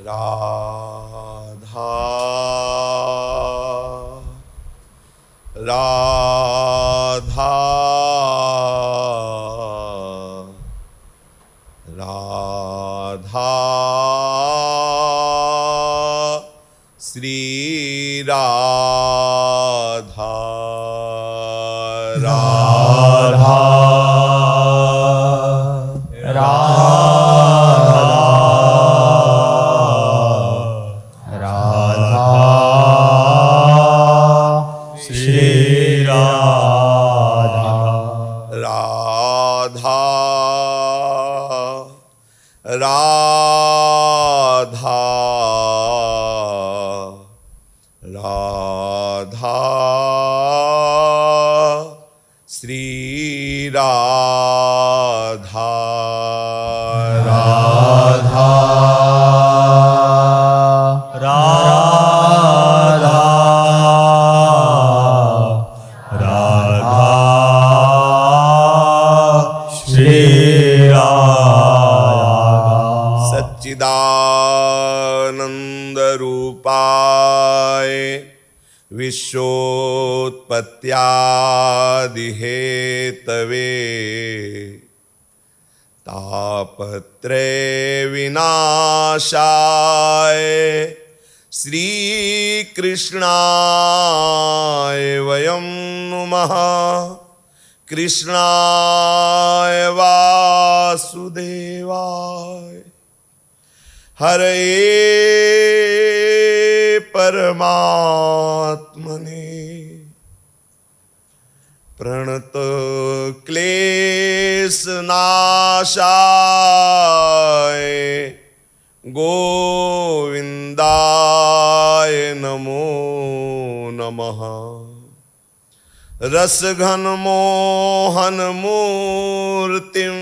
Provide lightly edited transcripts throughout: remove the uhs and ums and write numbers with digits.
राधा राधा राधा श्री राधा राधा राधा राधा श्री राधा राधा राधा राधा श्री सच्चिदानंद रूपाय विश्वोत्पत्त्यादि Hathaway तापत्रय विनाशाय श्री कृष्णाय वयं नुमः। कृष्णाय वासुदेवाय हरे परमात्मने प्रणत क्लेशनाशाय गोविंदाय नमो नमः। रसघन मोहन मूर्तिं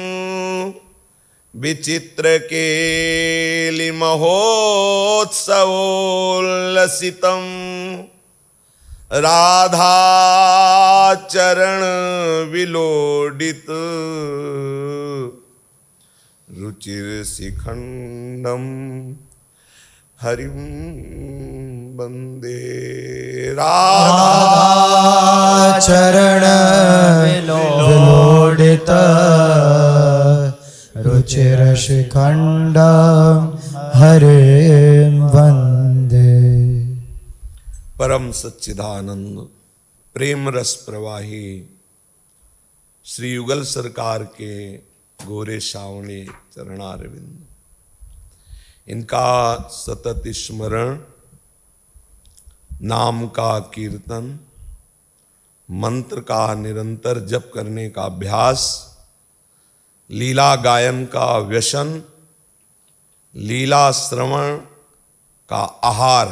विचित्र केलि महोत्सवोल्लसितं राधा चरण विलोडित रुचिर शिखंडम हरिं वंदे। राधा चरण विलोडित रुचिर शिखंडम हरिं वंदे। परम सच्चिदानंद प्रेम रस प्रवाही श्री युगल सरकार के गोरे सावणे चरणारविंद, इनका सतत स्मरण, नाम का कीर्तन, मंत्र का निरंतर जप करने का अभ्यास, लीला गायन का व्यसन, लीला श्रवण का आहार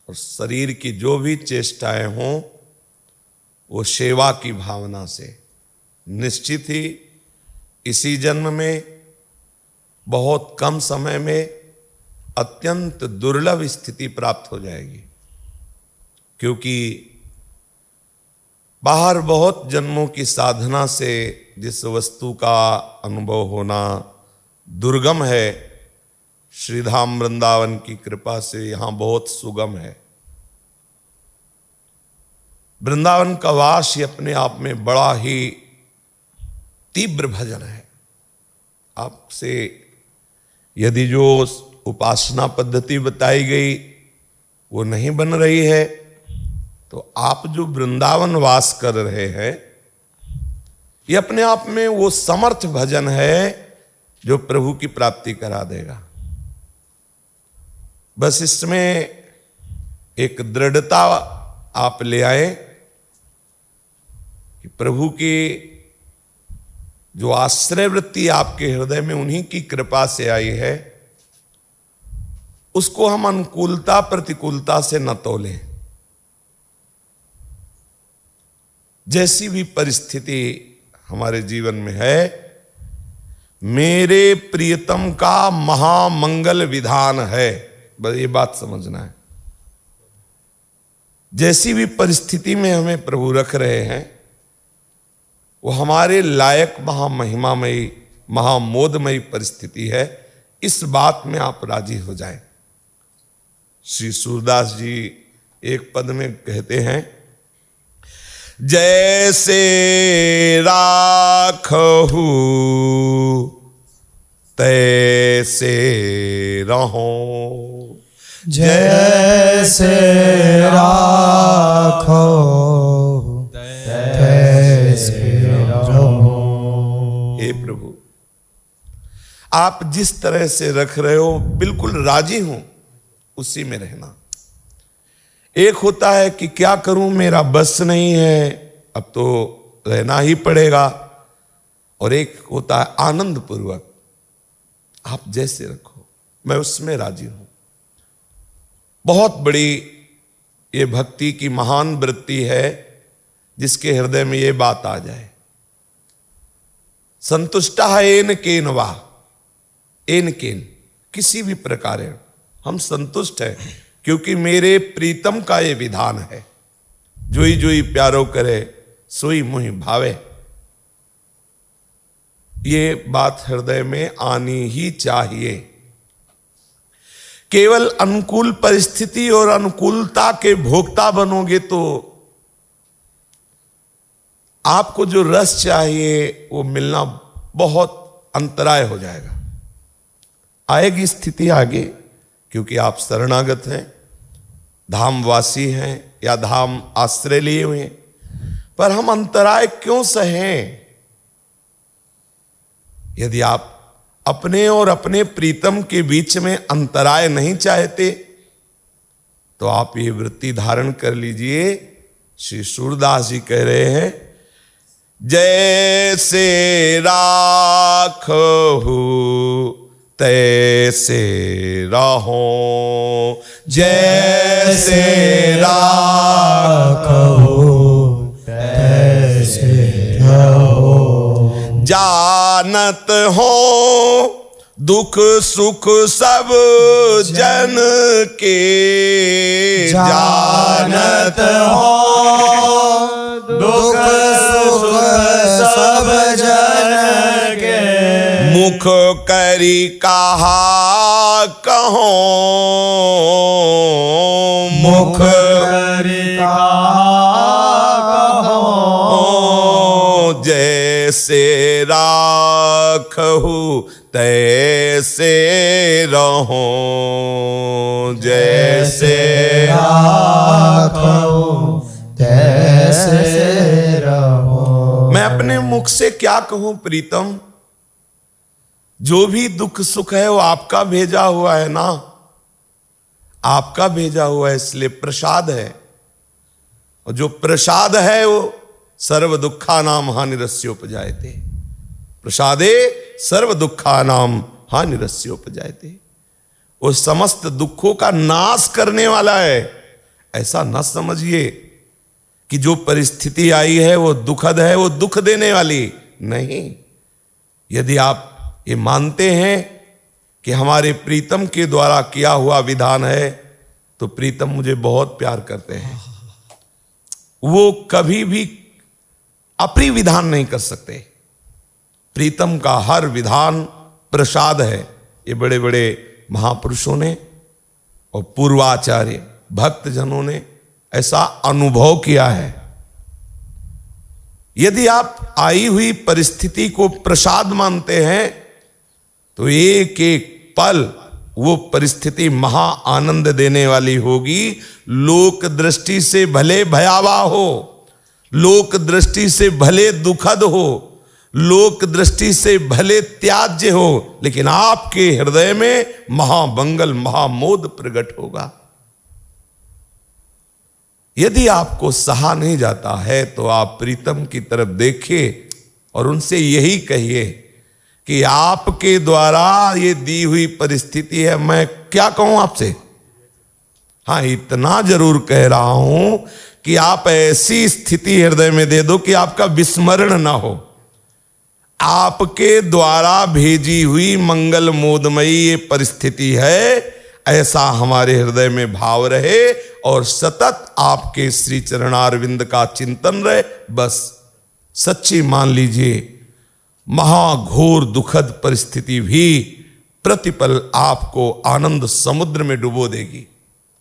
और शरीर की जो भी चेष्टाएं हों वो सेवा की भावना से निश्चित ही इसी जन्म में बहुत कम समय में अत्यंत दुर्लभ स्थिति प्राप्त हो जाएगी, क्योंकि बाहर बहुत जन्मों की साधना से जिस वस्तु का अनुभव होना दुर्गम है, श्रीधाम वृंदावन की कृपा से यहाँ बहुत सुगम है। वृंदावन का वास ही अपने आप में बड़ा ही तीव्र भजन है। आपसे यदि जो उपासना पद्धति बताई गई वो नहीं बन रही है, तो आप जो वृंदावन वास कर रहे हैं ये अपने आप में वो समर्थ भजन है जो प्रभु की प्राप्ति करा देगा। बस इसमें एक दृढ़ता आप ले आए कि प्रभु की जो आश्रय वृत्ति आपके हृदय में उन्हीं की कृपा से आई है, उसको हम अनुकूलता प्रतिकूलता से न तोलें। जैसी भी परिस्थिति हमारे जीवन में है, मेरे प्रियतम का महामंगल विधान है, बस ये बात समझना है। जैसी भी परिस्थिति में हमें प्रभु रख रहे हैं वो हमारे लायक महामहिमामयी महामोदमयी परिस्थिति है, इस बात में आप राजी हो जाएं। श्री सूरदास जी एक पद में कहते हैं, जैसे राखहु तैसे रहो, जैसे राखो तैसे रहो। हे प्रभु, आप जिस तरह से रख रहे हो बिल्कुल राजी हूं उसी में रहना। एक होता है कि क्या करूं, मेरा बस नहीं है, अब तो रहना ही पड़ेगा, और एक होता है आनंद पूर्वक, आप जैसे रखो मैं उसमें राजी हूं। बहुत बड़ी ये भक्ति की महान वृत्ति है जिसके हृदय में ये बात आ जाए, संतुष्टा एन केन वा, एन केन, किसी भी प्रकार हम संतुष्ट हैं, क्योंकि मेरे प्रीतम का ये विधान है, जोई जोई प्यारो करे सोई मुहि भावे। ये बात हृदय में आनी ही चाहिए। केवल अनुकूल परिस्थिति और अनुकूलता के भोक्ता बनोगे तो आपको जो रस चाहिए वो मिलना बहुत अंतराय हो जाएगा। आएगी स्थिति आगे, क्योंकि आप शरणागत हैं, धामवासी हैं या धाम आश्रय लिए हुए हैं, पर हम अंतराय क्यों सहें? यदि आप अपने और अपने प्रीतम के बीच में अंतराय नहीं चाहते तो आप ये वृत्ति धारण कर लीजिए। श्री सूरदास जी कह रहे हैं, जैसे राखहु तैसे रहो, जैसे राखो तैसे रहो। जानत हो दुख सुख सब जन के, जानत हो दुख सुख सब जन के, मुख करी कहा कहो, मुख करी कहो, जैसे राखहु तैसे रहो, जैसे राखो तैसे रहो। मैं अपने मुख से क्या कहूं प्रीतम, जो भी दुख सुख है वो आपका भेजा हुआ है ना, आपका भेजा हुआ है, इसलिए प्रसाद है, और जो प्रसाद है वो सर्व दुखा नाम हानिरस्योपजायते, प्रसादे सर्व दुखा नाम हानिरस्योपजायते, वो समस्त दुखों का नाश करने वाला है। ऐसा न समझिए कि जो परिस्थिति आई है वो दुखद है, वो दुख देने वाली नहीं। यदि आप ये मानते हैं कि हमारे प्रीतम के द्वारा किया हुआ विधान है, तो प्रीतम मुझे बहुत प्यार करते हैं, वो कभी भी अप्रिय विधान नहीं कर सकते। प्रीतम का हर विधान प्रसाद है। ये बड़े बड़े महापुरुषों ने और पूर्वाचार्य भक्तजनों ने ऐसा अनुभव किया है। यदि आप आई हुई परिस्थिति को प्रसाद मानते हैं तो एक एक पल वो परिस्थिति महा आनंद देने वाली होगी। लोक दृष्टि से भले भयावह हो, लोक दृष्टि से भले दुखद हो, लोक दृष्टि से भले त्याज्य हो, लेकिन आपके हृदय में महामंगल महामोद प्रकट होगा। यदि आपको सहा नहीं जाता है तो आप प्रीतम की तरफ देखिए और उनसे यही कहिए कि आपके द्वारा ये दी हुई परिस्थिति है, मैं क्या कहूं आपसे। हाँ, इतना जरूर कह रहा हूं कि आप ऐसी स्थिति हृदय में दे दो कि आपका विस्मरण ना हो। आपके द्वारा भेजी हुई मंगल मोदमयी ये परिस्थिति है, ऐसा हमारे हृदय में भाव रहे और सतत आपके श्री चरणारविंद का चिंतन रहे। बस सच्ची मान लीजिए, महाघोर दुखद परिस्थिति भी प्रतिपल आपको आनंद समुद्र में डुबो देगी।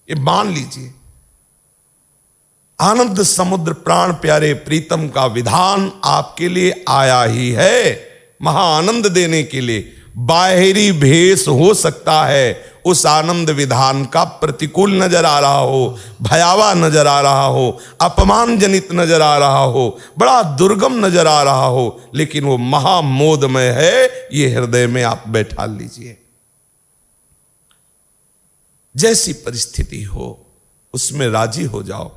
ये मान लीजिए, आनंद समुद्र प्राण प्यारे प्रीतम का विधान आपके लिए आया ही है, महाआनंद देने के लिए। बाहरी भेष हो सकता है उस आनंद विधान का प्रतिकूल नजर आ रहा हो, भयावह नजर आ रहा हो, अपमानजनित नजर आ रहा हो, बड़ा दुर्गम नजर आ रहा हो, लेकिन वो महामोदमय है, ये हृदय में आप बैठा लीजिए। जैसी परिस्थिति हो उसमें राजी हो जाओ।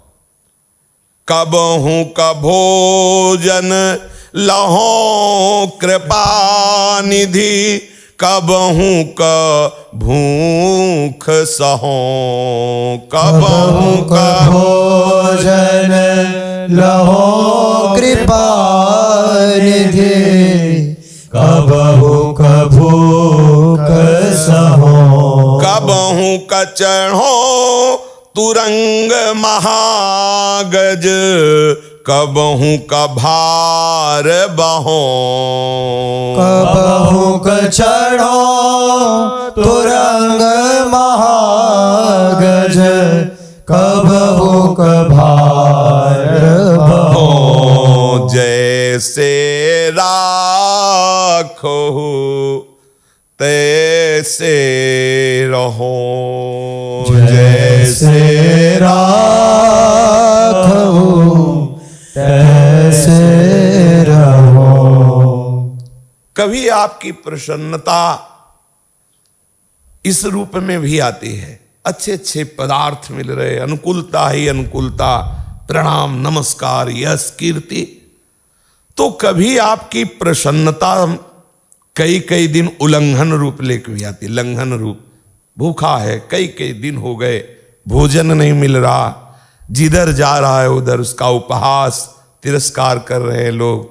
कबहू का भोजन लहो कृपा निधि, कबहू का भूख सहो, कबहू का भोजन लहो कृपा निधि, कबहू का भूख सहो, कबहू का चढ़ो तुरंग महागज, कबहू का भार बहो, कबहू का चढ़ो तुरंग महागज, कबहू का भार बहो। जैसे राखो तैसे रहो, जैसे राखो तैसे रहो। कभी आपकी प्रसन्नता इस रूप में भी आती है, अच्छे अच्छे पदार्थ मिल रहे, अनुकूलता ही अनुकूलता, प्रणाम नमस्कार यश कीर्ति। तो कभी आपकी प्रसन्नता कई कई दिन उल्लंघन रूप लेकर भी आती, लंघन रूप। भूखा है, कई कई दिन हो गए, भोजन नहीं मिल रहा, जिधर जा रहा है उधर उसका उपहास तिरस्कार कर रहे हैं लोग,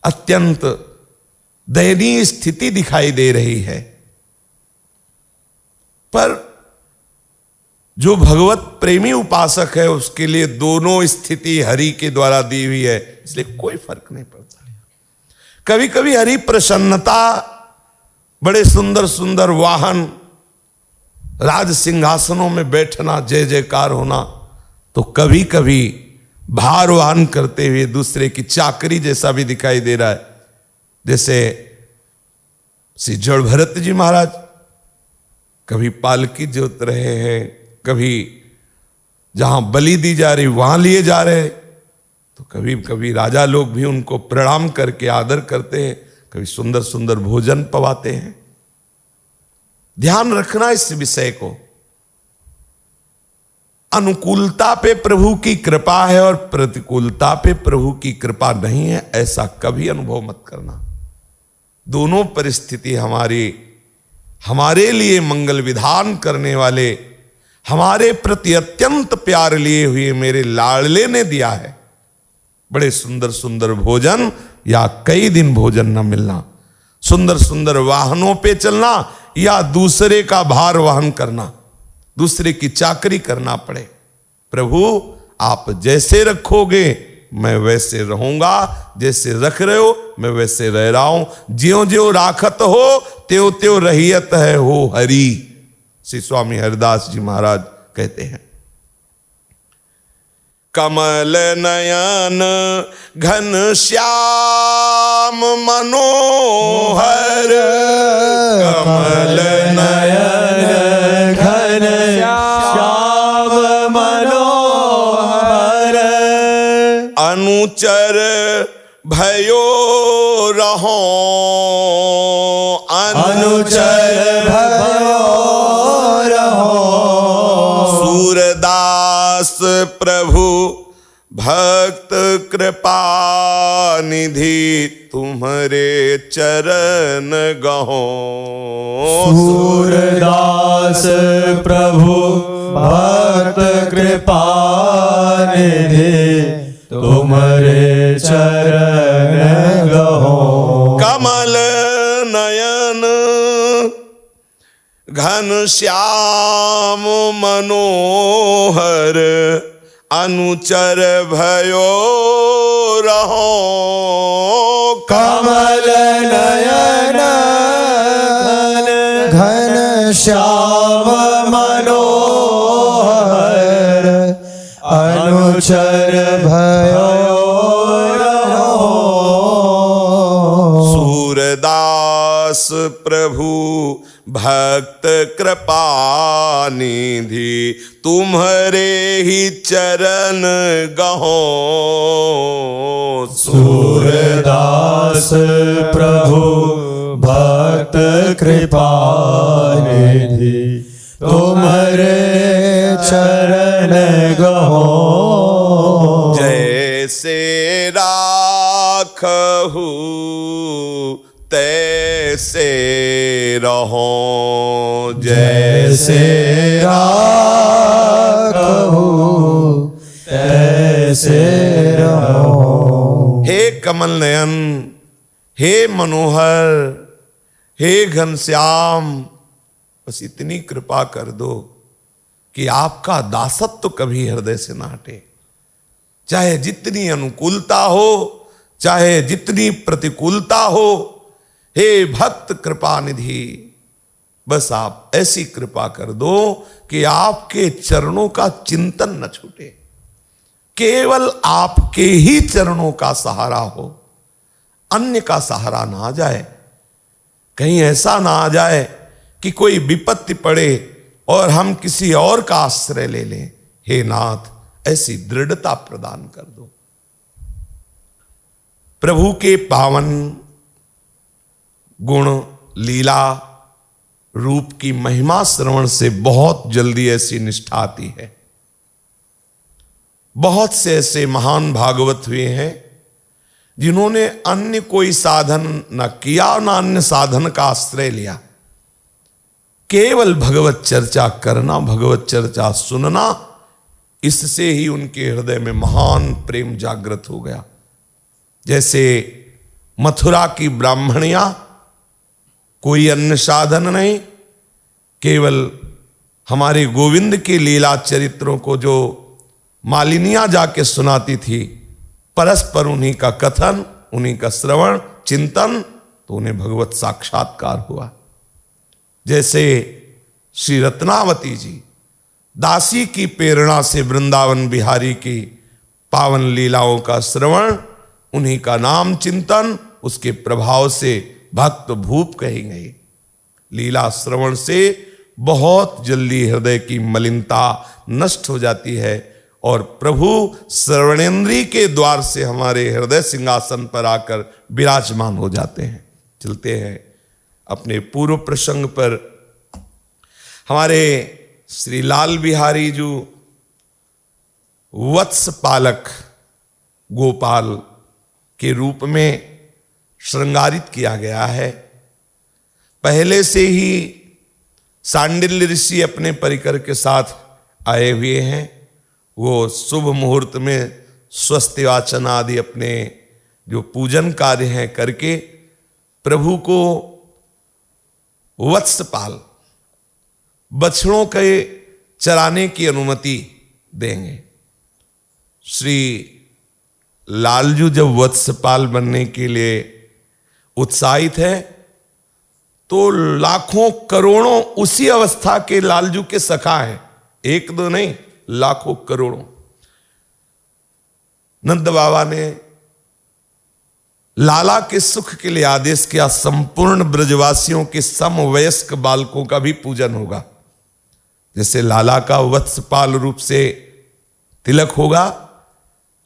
अत्यंत दयनीय स्थिति दिखाई दे रही है। पर जो भगवत प्रेमी उपासक है उसके लिए दोनों स्थिति हरि के द्वारा दी हुई है, इसलिए कोई फर्क नहीं पड़ता। कभी कभी हरि प्रसन्नता, बड़े सुंदर सुंदर वाहन, राज सिंहासनों में बैठना, जय जयकार होना, तो कभी कभी भार वाहन करते हुए दूसरे की चाकरी जैसा भी दिखाई दे रहा है। जैसे श्री जड़ भरत जी महाराज कभी पालकी जोत रहे हैं, कभी जहां बलि दी जा रही वहां लिए जा रहे, तो कभी कभी राजा लोग भी उनको प्रणाम करके आदर करते हैं, कभी सुंदर सुंदर भोजन पवाते हैं। ध्यान रखना इस विषय को। अनुकूलता पे प्रभु की कृपा है और प्रतिकूलता पे प्रभु की कृपा नहीं है, ऐसा कभी अनुभव मत करना। दोनों परिस्थिति हमारे लिए मंगल विधान करने वाले, हमारे प्रति अत्यंत प्यार लिए हुए मेरे लाडले ने दिया है। बड़े सुंदर सुंदर भोजन या कई दिन भोजन न मिलना, सुंदर सुंदर वाहनों पे चलना या दूसरे का भार वहन करना, दूसरे की चाकरी करना पड़े। प्रभु आप जैसे रखोगे मैं वैसे रहूंगा, जैसे रख रहे हो मैं वैसे रह रहा हूं, ज्यों ज्यों राखत हो त्यों त्यों रहियत है हो हरि। श्री स्वामी हरिदास जी महाराज कहते हैं। कमल नयन घन श्याम मनोहर, कमल नयन घन श्याम मनोहर, अनुचर भयो रहो, अनुचर भयो रहो, सूरदास प्रभु भक्त कृपा निधि, तुम्हारे चरण गहो। सूरदास प्रभु भक्त कृपा निधि, तुम्हारे चरण गहो। कमल नयन घन श्याम मनोहर, अनुचर भयो रहो। कमल नयन श्याम मनोहर अनुचर भयो रहो। सूरदास प्रभु भक्त कृपा निधि तुम्हारे ही चरण गहो। सूरदास प्रभु भक्त कृपा निधि तुम्हारे चरण गहो। जैसे राखहु तैसे रहो। जैसे राखहु तैसे रहो। हे कमल नयन, हे मनोहर, हे घनश्याम, बस इतनी कृपा कर दो कि आपका दासत्व कभी हृदय से ना हटे। चाहे जितनी अनुकूलता हो, चाहे जितनी प्रतिकूलता हो, हे भक्त कृपा निधि, बस आप ऐसी कृपा कर दो कि आपके चरणों का चिंतन न छूटे, केवल आपके ही चरणों का सहारा हो, अन्य का सहारा ना आ जाए। कहीं ऐसा ना आ जाए कि कोई विपत्ति पड़े और हम किसी और का आश्रय ले लें। हे नाथ, ऐसी दृढ़ता प्रदान कर दो। प्रभु के पावन गुण लीला रूप की महिमा श्रवण से बहुत जल्दी ऐसी निष्ठा आती है। बहुत से ऐसे महान भागवत हुए हैं जिन्होंने अन्य कोई साधन न किया न अन्य साधन का आश्रय लिया, केवल भगवत चर्चा करना, भगवत चर्चा सुनना, इससे ही उनके हृदय में महान प्रेम जागृत हो गया। जैसे मथुरा की ब्राह्मणियां, कोई अन्य साधन नहीं, केवल हमारे गोविंद के लीला चरित्रों को जो मालिनियां जाके सुनाती थी, परस्पर उन्हीं का कथन, उन्हीं का श्रवण चिंतन, तो उन्हें भगवत साक्षात्कार हुआ। जैसे श्री रत्नावती जी दासी की प्रेरणा से वृंदावन बिहारी की पावन लीलाओं का श्रवण, उन्हीं का नाम चिंतन, उसके प्रभाव से भक्त भूप कही गई। लीला श्रवण से बहुत जल्दी हृदय की मलिनता नष्ट हो जाती है और प्रभु श्रवणेन्द्रिय के द्वार से हमारे हृदय सिंहासन पर आकर विराजमान हो जाते हैं। चलते हैं अपने पूर्व प्रसंग पर। हमारे श्री लाल बिहारी जो वत्स पालक गोपाल के रूप में श्रृंगारित किया गया है। पहले से ही सांडिल्य ऋषि अपने परिकर के साथ आए हुए हैं। वो शुभ मुहूर्त में स्वस्ति वाचन आदि अपने जो पूजन कार्य हैं करके प्रभु को वत्सपाल बछड़ों के चराने की अनुमति देंगे। श्री लालजू जब वत्सपाल बनने के लिए उत्साहित है तो लाखों करोड़ों उसी अवस्था के लालजू के सखा हैं, एक दो नहीं, लाखों करोड़ों। नंद बाबा ने लाला के सुख के लिए आदेश किया, संपूर्ण ब्रजवासियों के समवयस्क बालकों का भी पूजन होगा। जैसे लाला का वत्सपाल रूप से तिलक होगा,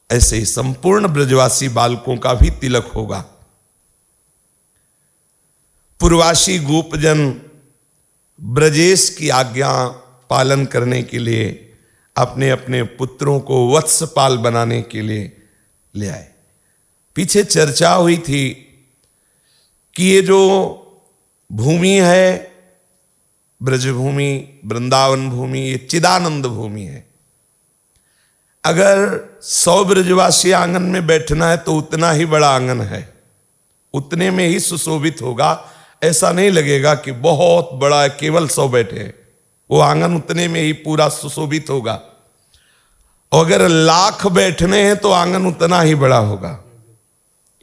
ऐसे ही संपूर्ण ब्रजवासी बालकों का भी तिलक होगा। पूर्वासी गोपजन ब्रजेश की आज्ञा पालन करने के लिए अपने अपने पुत्रों को वत्सपाल बनाने के लिए ले आए। पीछे चर्चा हुई थी कि ये जो भूमि है, ब्रजभूमि, वृंदावन भूमि, ये चिदानंद भूमि है। अगर 100 ब्रजवासी आंगन में बैठना है तो उतना ही बड़ा आंगन है, उतने में ही सुशोभित होगा। ऐसा नहीं लगेगा कि बहुत बड़ा है, केवल 100 बैठे हैं। वो आंगन उतने में ही पूरा सुशोभित होगा। और अगर 1,00,000 बैठने हैं तो आंगन उतना ही बड़ा होगा।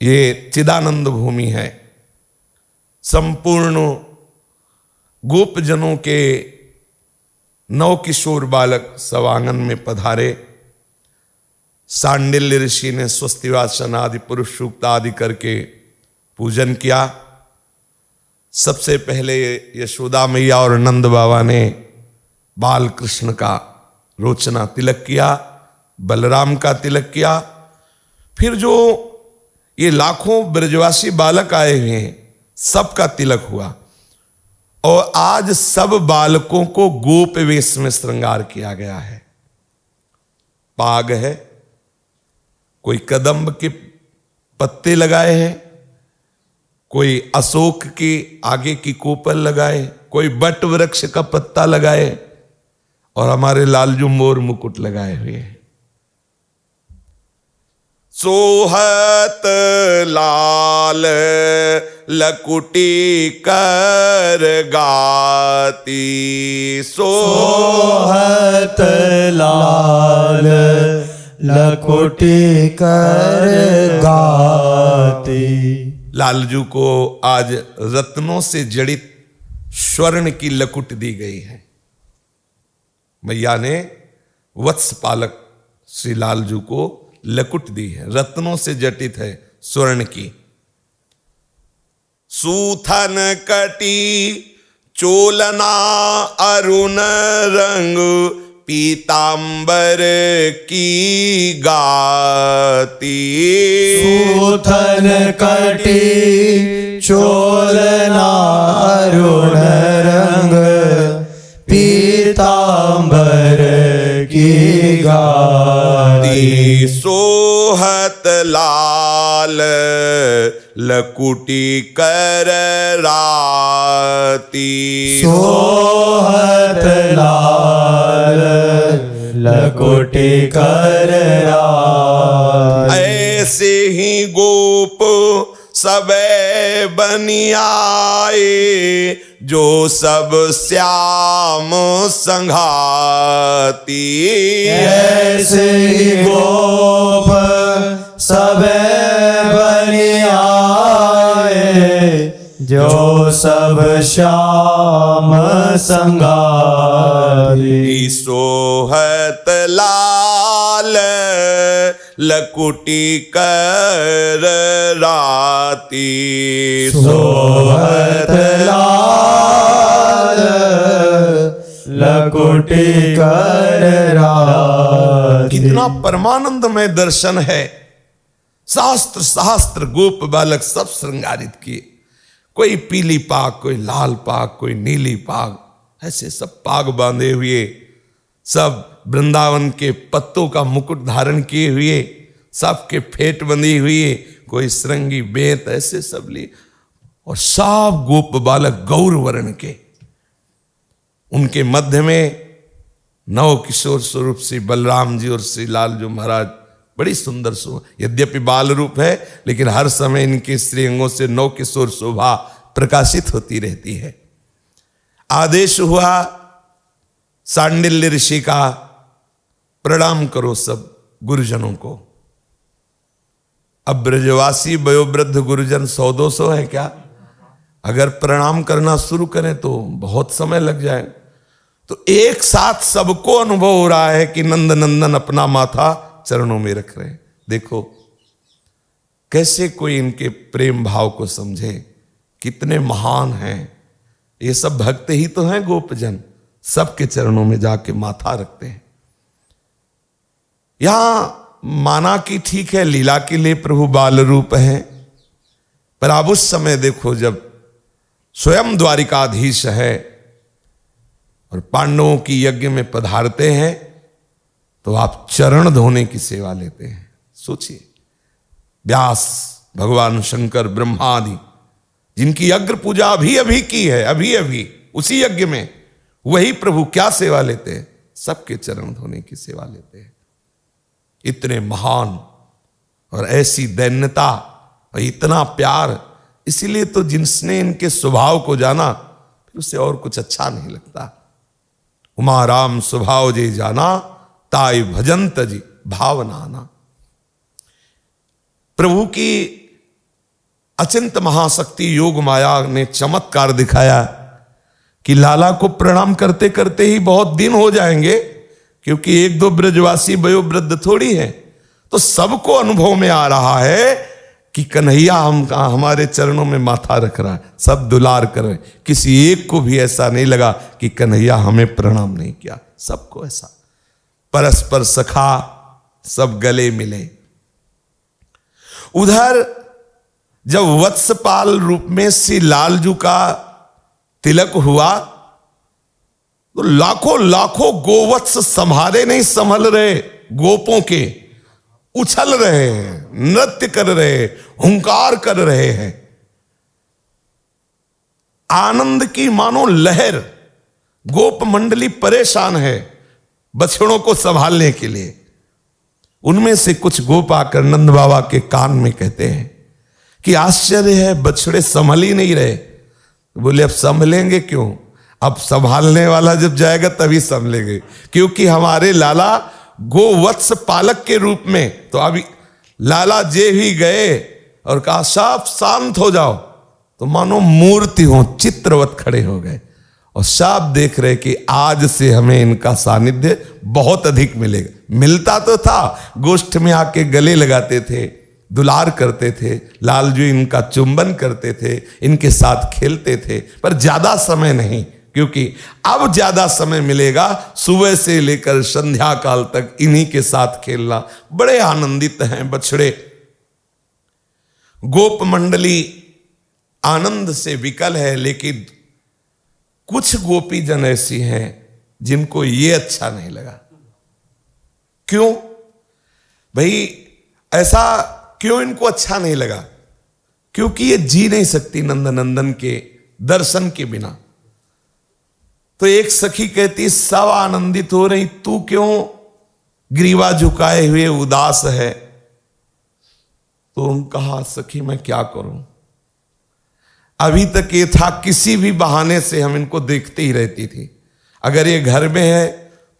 ये चिदानंद भूमि है। संपूर्ण गोपजनों के 9 किशोर बालक सवांगन में पधारे। सांडिल्य ऋषि ने स्वस्तिवाचन आदि पुरुष सूक्त आदि करके पूजन किया। सबसे पहले यशोदा मैया और नंद बाबा ने बाल कृष्ण का रोचना तिलक किया, बलराम का तिलक किया। फिर जो ये लाखों ब्रजवासी बालक आए हुए हैं सबका तिलक हुआ। और आज सब बालकों को गोप वेश में श्रृंगार किया गया है। पाग है, कोई कदम्ब के पत्ते लगाए हैं, कोई अशोक के आगे की कोपल लगाए, कोई बट वृक्ष का पत्ता लगाए और हमारे लालजू मोर मुकुट लगाए हुए हैं। सोहत लाल लकुटी कर गाती, सोहत लाल लकुटी कर गाती। लालजू को आज रत्नों से जड़ित स्वर्ण की लकुट दी गई है। मैया ने वत्स पालक श्री लालजू को लकुट दी है, रत्नों से जटित है, स्वर्ण की। सूथन कटी चोलना अरुण रंग पीतांबर की गाती। सूथन कटी चोलना अरुण रंग पीतांबर की गाती। सोहत लाल लकुटी कर राती। सोहत लाल लकुटी कर राती। ऐसे ही गोप सबे बनियाए, जो सब श्याम संघाती। ऐसे ही गोप सबे बनियाए, जो सब श्याम संगाती। सोहत लाल लकुटी कर राती। सोहत लाल लकुटी कर राती। कितना परमानंदमय दर्शन है। शास्त्र शास्त्र गोप बालक सब श्रृंगारित किए। कोई पीली पाग, कोई लाल पाग, कोई नीली पाग, ऐसे सब पाग बांधे हुए, सब वृंदावन के पत्तों का मुकुट धारण किए हुए, सबके फेट बंधी हुई, कोई श्रृंगी बेत, ऐसे सब लिए। और सब गोप बालक गौर वर्ण के। उनके मध्य में 9 किशोर स्वरूप श्री बलराम जी और श्री लालजू महाराज बड़ी सुंदर यद्यपि बाल रूप है, लेकिन हर समय इनके श्रीअंगों से 9 किशोर शोभा प्रकाशित होती रहती है। आदेश हुआ सांडिल्य ऋषि का, प्रणाम करो सब गुरुजनों को। अब ब्रजवासी वयोवृद्ध गुरुजन 100-200 है क्या? अगर प्रणाम करना शुरू करें तो बहुत समय लग जाए। तो एक साथ सबको अनुभव हो रहा है कि नंद नंदन अपना माथा चरणों में रख रहे हैं। देखो कैसे कोई इनके प्रेम भाव को समझे, कितने महान हैं ये सब। भक्त ही तो हैं गोपजन, सबके चरणों में जाके माथा रखते हैं। यहां माना कि ठीक है लीला के लिए प्रभु बाल रूप हैं, पर अब उस समय देखो जब स्वयं द्वारिकाधीश है और पांडवों की यज्ञ में पधारते हैं तो आप चरण धोने की सेवा लेते हैं। सोचिए, व्यास भगवान शंकर ब्रह्मा आदि जिनकी यज्ञ पूजा अभी अभी की है, अभी अभी उसी यज्ञ में वही प्रभु क्या सेवा लेते हैं? सबके चरण धोने की सेवा लेते हैं। इतने महान और ऐसी दैन्यता और इतना प्यार। इसीलिए तो जिसने इनके स्वभाव को जाना फिर उसे और कुछ अच्छा नहीं लगता। उमा राम स्वभाव जे जाना, ताई भजंत जी भावनाना। प्रभु की अचिंत महाशक्ति योग माया ने चमत्कार दिखाया कि लाला को प्रणाम करते करते ही बहुत दिन हो जाएंगे, क्योंकि एक दो ब्रजवासी वयोवृद्ध थोड़ी है, तो सबको अनुभव में आ रहा है कि कन्हैया हमारे चरणों में माथा रख रहा है, सब दुलार कर रहे हैं। किसी एक को भी ऐसा नहीं लगा कि कन्हैया हमें प्रणाम नहीं किया, सबको ऐसा परस्पर सखा, सब गले मिले। उधर जब वत्सपाल रूप में श्री लालजू का तिलक हुआ तो लाखों लाखों गोवत्स संभाले नहीं संभल रहे, गोपों के उछल रहे हैं, नृत्य कर रहे हैं, हुंकार कर रहे हैं, आनंद की मानो लहर। गोप मंडली परेशान है बछड़ों को संभालने के लिए। उनमें से कुछ गोप आकर नंद बाबा के कान में कहते हैं कि आश्चर्य है, बछड़े संभल ही नहीं रहे। बोले अब संभलेंगे क्यों, अब संभालने वाला जब जाएगा तभी संभलेंगे, क्योंकि हमारे लाला गोवत्स पालक के रूप में। तो अभी लाला जे ही गए और कहा साफ शांत हो जाओ, तो मानो मूर्ति हो, चित्रवत खड़े हो गए और साफ देख रहे कि आज से हमें इनका सानिध्य बहुत अधिक मिलेगा। मिलता तो था, गोष्ठ में आके गले लगाते थे, दुलार करते थे, लालजू इनका चुंबन करते थे, इनके साथ खेलते थे, पर ज्यादा समय नहीं, क्योंकि अब ज्यादा समय मिलेगा सुबह से लेकर संध्या काल तक इन्हीं के साथ खेलना। बड़े आनंदित हैं बछड़े। गोप मंडली आनंद से विकल है, लेकिन कुछ गोपी जन ऐसी हैं जिनको ये अच्छा नहीं लगा। क्यों भाई, ऐसा क्यों इनको अच्छा नहीं लगा? क्योंकि ये जी नहीं सकती नंदनंदन के दर्शन के बिना। तो एक सखी कहती सब आनंदित हो रही, तू क्यों ग्रीवा झुकाए हुए उदास है? तो उन कहा सखी मैं क्या करूं, अभी तक ये था किसी भी बहाने से हम इनको देखते ही रहती थी। अगर ये घर में है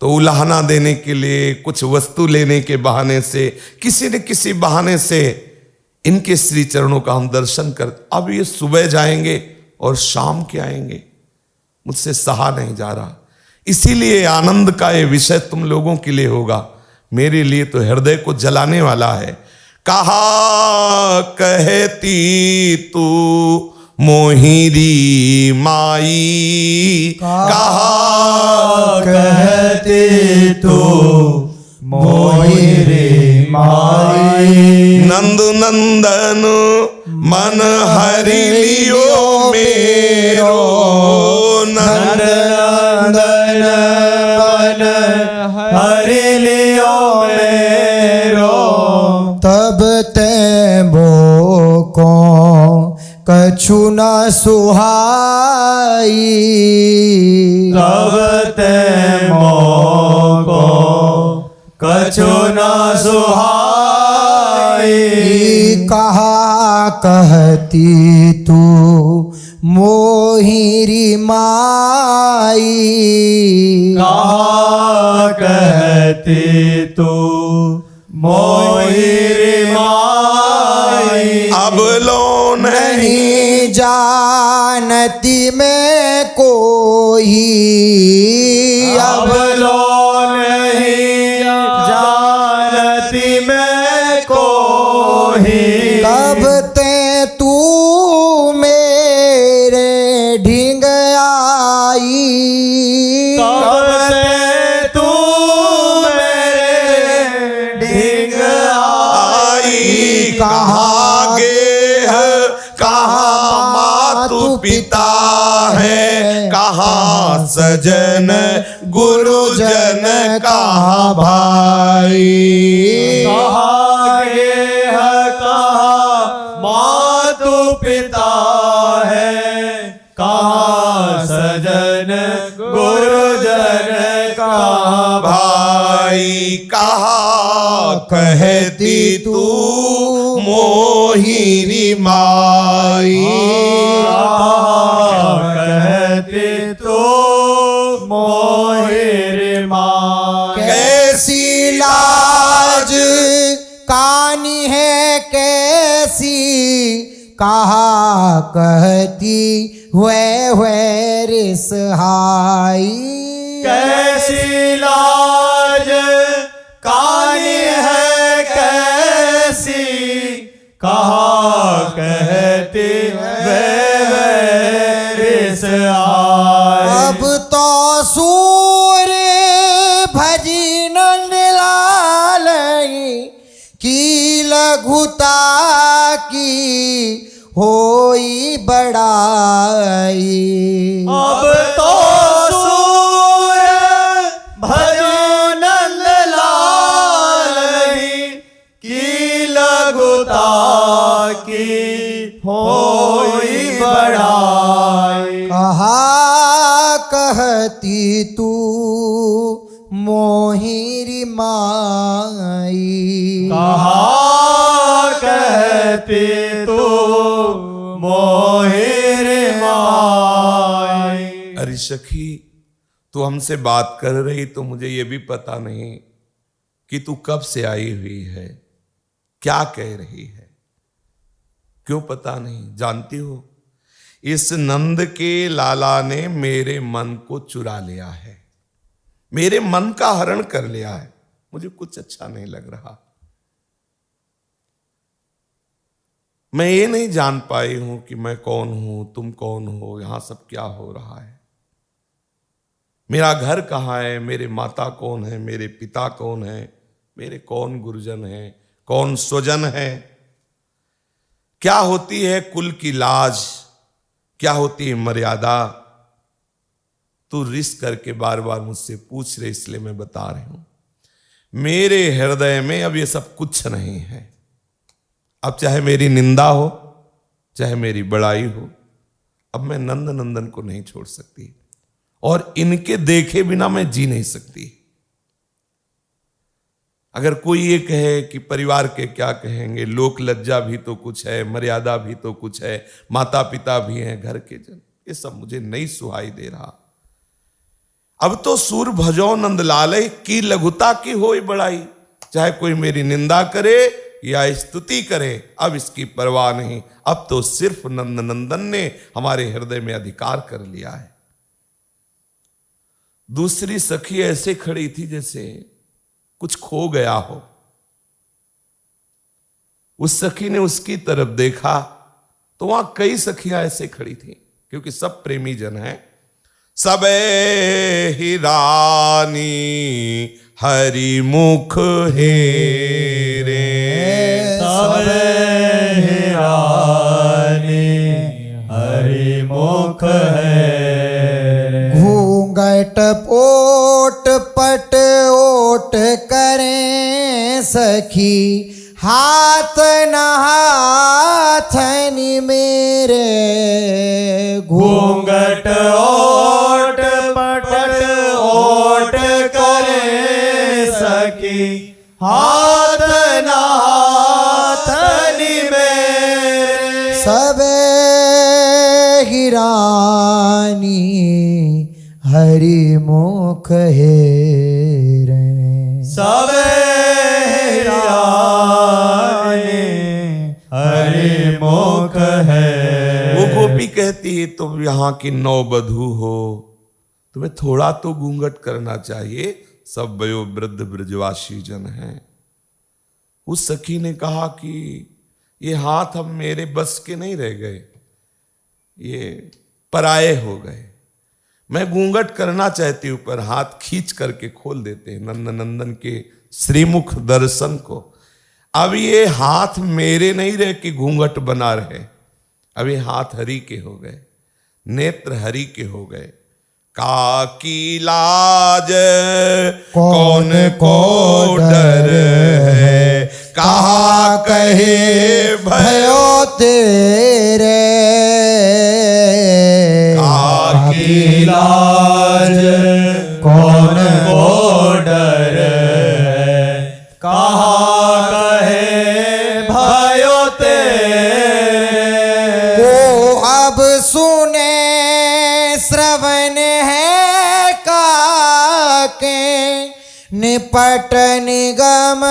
तो उलाहना देने के लिए, कुछ वस्तु लेने के बहाने से, किसी न किसी बहाने से इनके श्री चरणों का हम दर्शन कर। अब ये सुबह जाएंगे और शाम के आएंगे, मुझसे सहा नहीं जा रहा। इसीलिए आनंद का ये विषय तुम लोगों के लिए होगा, मेरे लिए तो हृदय को जलाने वाला है। कहा कहती तू मोहिरी माई, कहा कहती तू मोहिरी माई, नंद नंदन मन हरि लियो मेरो, नंद नंदन मन हरि लियो मेरो। तब ते मोको कछु न सुहाई, तब ते मोको कछु न सुहाई। कहा कहती तू मोहिरी माई, कहा कहती तू मोहिरी माई। अब लो नहीं जानती मैं कोई, अब लो नहीं जानती मैं कोई। कब ते तू मेरे ढींग आई, कब ते तू मेरे ढींग आई। कहाँ गे है, कहाँ मातु पिता है, कहाँ सजन गुरुजन, कहाँ भाई। कहाँ गे है, कहाँ मातु पिता है, कहाँ सजन गुरुजन, कहाँ भाई। कहाँ कहती तू मोहिनी माई, कहती तू मोहिनी माई। कैसी लाज कानी है, कैसी कहा कहती हुए रिसहाई। कैसी लाज कानी है कैसी, कहा कहते वे रिस आए। अब तो सूर्य भजी नंद लाल की लघुता की होई बड़ाई। अब तो सूर्य भजो नंद लाल की लघुता की होई बड़ाई। कहा कहती तू मोहिरी माई। कहा कहते तो मोहिर माई। अरे सखी, तू हमसे बात कर रही तो मुझे ये भी पता नहीं कि तू कब से आई हुई है, क्या कह रही है। क्यों पता नहीं? जानती हो, इस नंद के लाला ने मेरे मन को चुरा लिया है, मेरे मन का हरण कर लिया है। मुझे कुछ अच्छा नहीं लग रहा। मैं ये नहीं जान पाई हूं कि मैं कौन हूं, तुम कौन हो, यहां सब क्या हो रहा है, मेरा घर कहाँ है, मेरे माता कौन है, मेरे पिता कौन है, मेरे कौन गुरुजन है, कौन स्वजन है, क्या होती है कुल की लाज, क्या होती है मर्यादा। तू रिस करके बार बार मुझसे पूछ रहे, इसलिए मैं बता रही हूं। मेरे हृदय में अब ये सब कुछ नहीं है। अब चाहे मेरी निंदा हो, चाहे मेरी बड़ाई हो, अब मैं नंद नंदन को नहीं छोड़ सकती, और इनके देखे बिना मैं जी नहीं सकती। अगर कोई ये कहे कि परिवार के क्या कहेंगे, लोक लज्जा भी तो कुछ है, मर्यादा भी तो कुछ है, माता पिता भी हैं, घर के जन, ये सब मुझे नहीं सुहाई दे रहा। अब तो सूर भजो नंद लाल की लघुता की होई बड़ाई। चाहे कोई मेरी निंदा करे या स्तुति करे, अब इसकी परवाह नहीं। अब तो सिर्फ नंद नंदन ने हमारे हृदय में अधिकार कर लिया है। दूसरी सखी ऐसे खड़ी थी जैसे कुछ खो गया हो। उस सखी ने उसकी तरफ देखा तो वहां कई सखियां ऐसे खड़ी थी, क्योंकि सब प्रेमी जन हैं। सबे ही रानी हरि मुख हेरे, सबे रानी हरि मुख है। घूंघट ओट पट ओट करें सखी, हाथ न हाथनी मेरे। घूंघट ओट पट ओट करे सखी, हाथ न हाथनी मेरे। सबे ही रानी हरि मुख हेरे। सबे रानी हरि मुख है। वो गोपी कहती है, तुम यहां की नौबधू हो, तुम्हें थोड़ा तो घूंघट करना चाहिए, सब वयो वृद्ध ब्रजवासी जन हैं। उस सखी ने कहा कि ये हाथ अब मेरे बस के नहीं रह गए, ये पराये हो गए। मैं घूंघट करना चाहती हूं, पर हाथ खींच करके खोल देते हैं नंद नंदन के श्रीमुख दर्शन को। अब ये हाथ मेरे नहीं रहे कि घूंघट बना रहे, अब ये हाथ हरि के हो गए, नेत्र हरि के हो गए। काकी लाज कौन को डर है, कहा कहे भयो तेरे। काकी लाज कौन को डर है, कहा कहे भयो तेरे। को अब सुने श्रवण है काके, निपट निगम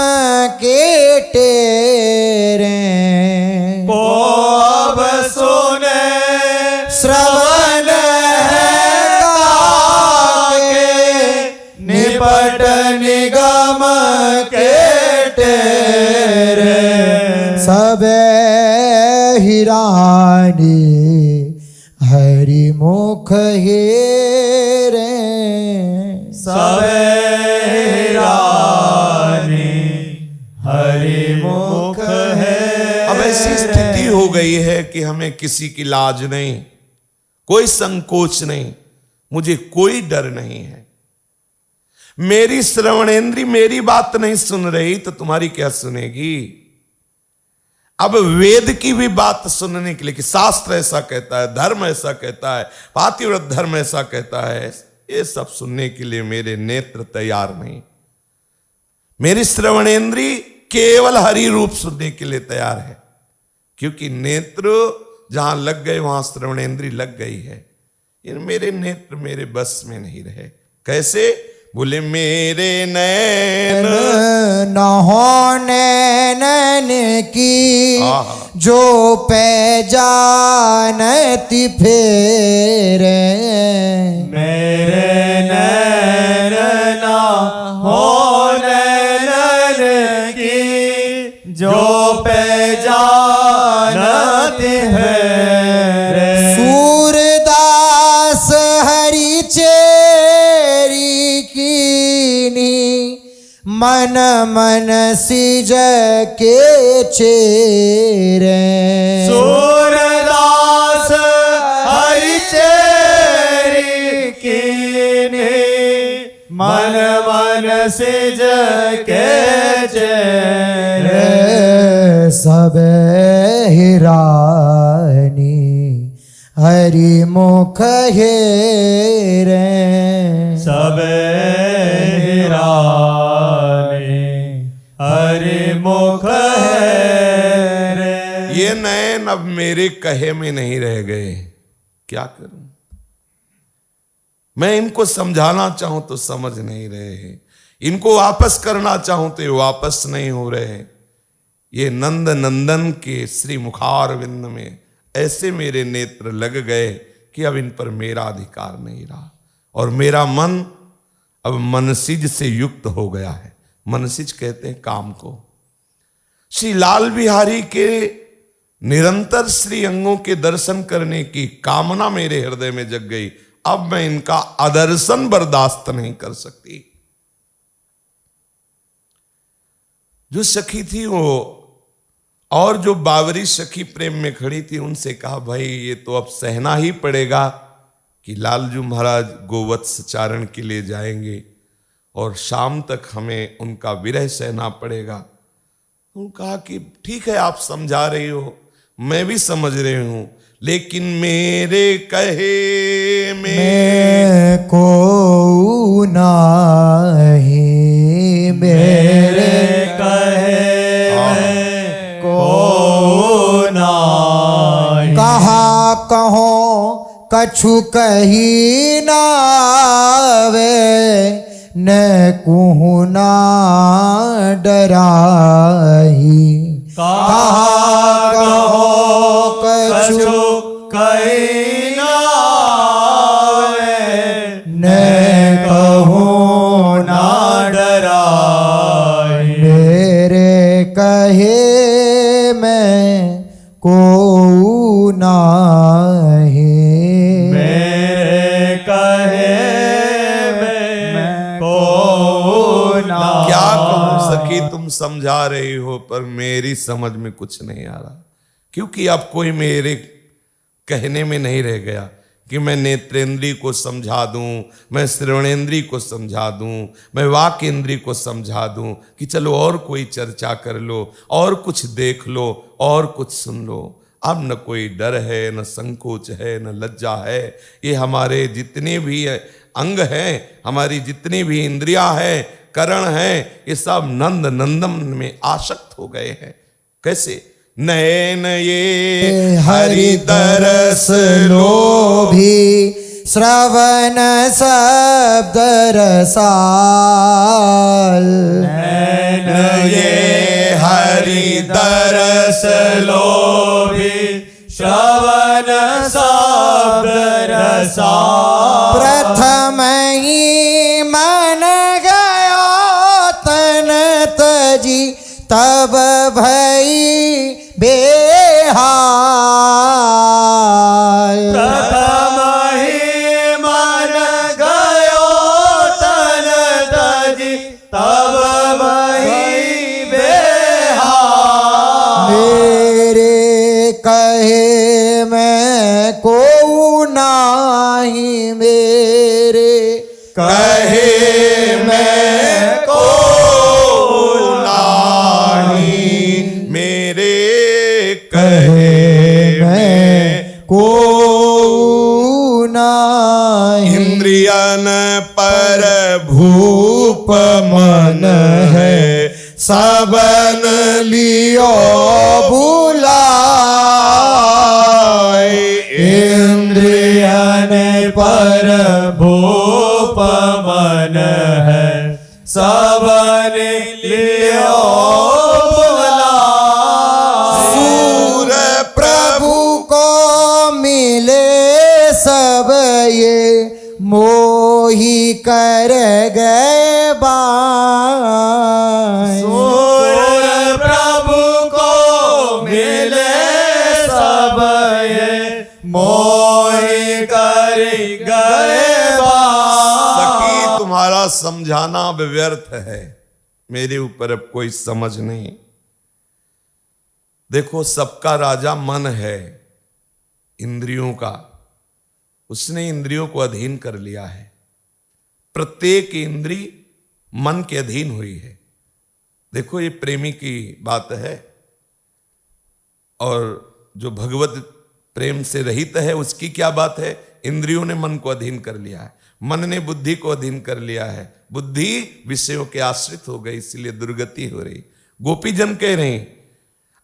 के टेरे। को अब हिरानी हरि मुख हेरे सब हिरानी हरि मुख है। अब ऐसी स्थिति हो गई है कि हमें किसी की लाज नहीं, कोई संकोच नहीं, मुझे कोई डर नहीं है। मेरी श्रवणेंद्री मेरी बात नहीं सुन रही तो तुम्हारी क्या सुनेगी। अब वेद की भी बात सुनने के लिए कि शास्त्र ऐसा कहता है, धर्म ऐसा कहता है, पातिव्रत धर्म ऐसा कहता है, ये सब सुनने के लिए मेरे नेत्र तैयार नहीं। मेरी श्रवणेंद्री केवल हरि रूप सुनने के लिए तैयार है, क्योंकि नेत्र जहां लग गए वहां श्रवणेंद्री लग गई है। ये मेरे नेत्र मेरे बस में नहीं रहे। कैसे? बोले मेरे नैन न होने नैन की जो पे जानती फेरे मेरे नैन ना हो नैन की जो पहचानती है। सूरदास हरि चेरी कीनी मन मन सिज के चेरे सूरदास हरि चेरी कीनी मन मन सिज के चेरे सब हिरानी हरि मुख हेरे सब हिरानी हरि मुख हेरे। ये नैन अब मेरे कहे में नहीं रह गए, क्या करूं? मैं इनको समझाना चाहूं तो समझ नहीं रहे हैं, इनको वापस करना चाहूं तो ये वापस नहीं हो रहे हैं। ये नंद नंदन के श्री मुखारविंद में ऐसे मेरे नेत्र लग गए कि अब इन पर मेरा अधिकार नहीं रहा, और मेरा मन अब मनसिज से युक्त हो गया है। मनसिज कहते हैं काम को। श्री लाल बिहारी के निरंतर श्री अंगों के दर्शन करने की कामना मेरे हृदय में जग गई। अब मैं इनका अदर्शन बर्दाश्त नहीं कर सकती। जो सखी थी वो, और जो बावरी सखी प्रेम में खड़ी थी, उनसे कहा भाई ये तो अब सहना ही पड़ेगा कि लालजू महाराज गोवत्स चारण के लिए जाएंगे और शाम तक हमें उनका विरह सहना पड़ेगा। उन्होंने कहा कि ठीक है, आप समझा रही हो, मैं भी समझ रही हूं, लेकिन मेरे कहे में को नाही मेरे कहे को नाही। कहा कहो कछु कही नावे न कुहु ना डराही। कहा कहो कछु कही नावे न कहूँ ना डराई। मेरे कहे में को नाही मेरे कहे में को ना। क्या कहूं सखी, तुम समझा रही हो पर मेरी समझ में कुछ नहीं आ रहा, क्योंकि अब कोई मेरे कहने में नहीं रह गया कि मैं नेत्रेंद्री को समझा दूं, मैं श्रवणेंद्री को समझा दूं, मैं वाक इंद्री को समझा दूं कि चलो और कोई चर्चा कर लो, और कुछ देख लो, और कुछ सुन लो। अब न कोई डर है, न संकोच है, न लज्जा है। ये हमारे जितने भी अंग हैं, हमारी जितनी भी इंद्रियां हैं, करण हैं, ये सब नंद नंदन में आसक्त हो गए हैं। कैसे? नैन ये हरि दरस लोभी श्रवण शब्द रसाल। नैन ये हरि दरस लोभी श्रवण शब्द रसाल। प्रथम ही मन गया तन तज। तजी तब भई बेहाल। कहे मैं को नाही, मेरे कहे मैं को नाही। इंद्रियन पर भूप मन है, सबन लियो बुलाए। इंद्रियन पर भूप मन है, सबन लियो बुलाए। सूर प्रभु को मिले सब ये, मोही कर गए बाय। सूर प्रभु को मिले सब ये, मोही कर गए बाय। सखी तुम्हारा समझाना व्यर्थ है, मेरे ऊपर अब कोई समझ नहीं। देखो सबका राजा मन है, इंद्रियों का, उसने इंद्रियों को अधीन कर लिया है। प्रत्येक इंद्री मन के अधीन हुई है। देखो ये प्रेमी की बात है, और जो भगवत प्रेम से रहित है उसकी क्या बात है। इंद्रियों ने मन को अधीन कर लिया है, मन ने बुद्धि को अधीन कर लिया है, बुद्धि विषयों के आश्रित हो गई, इसलिए दुर्गति हो रही। गोपीजन कह रहे हैं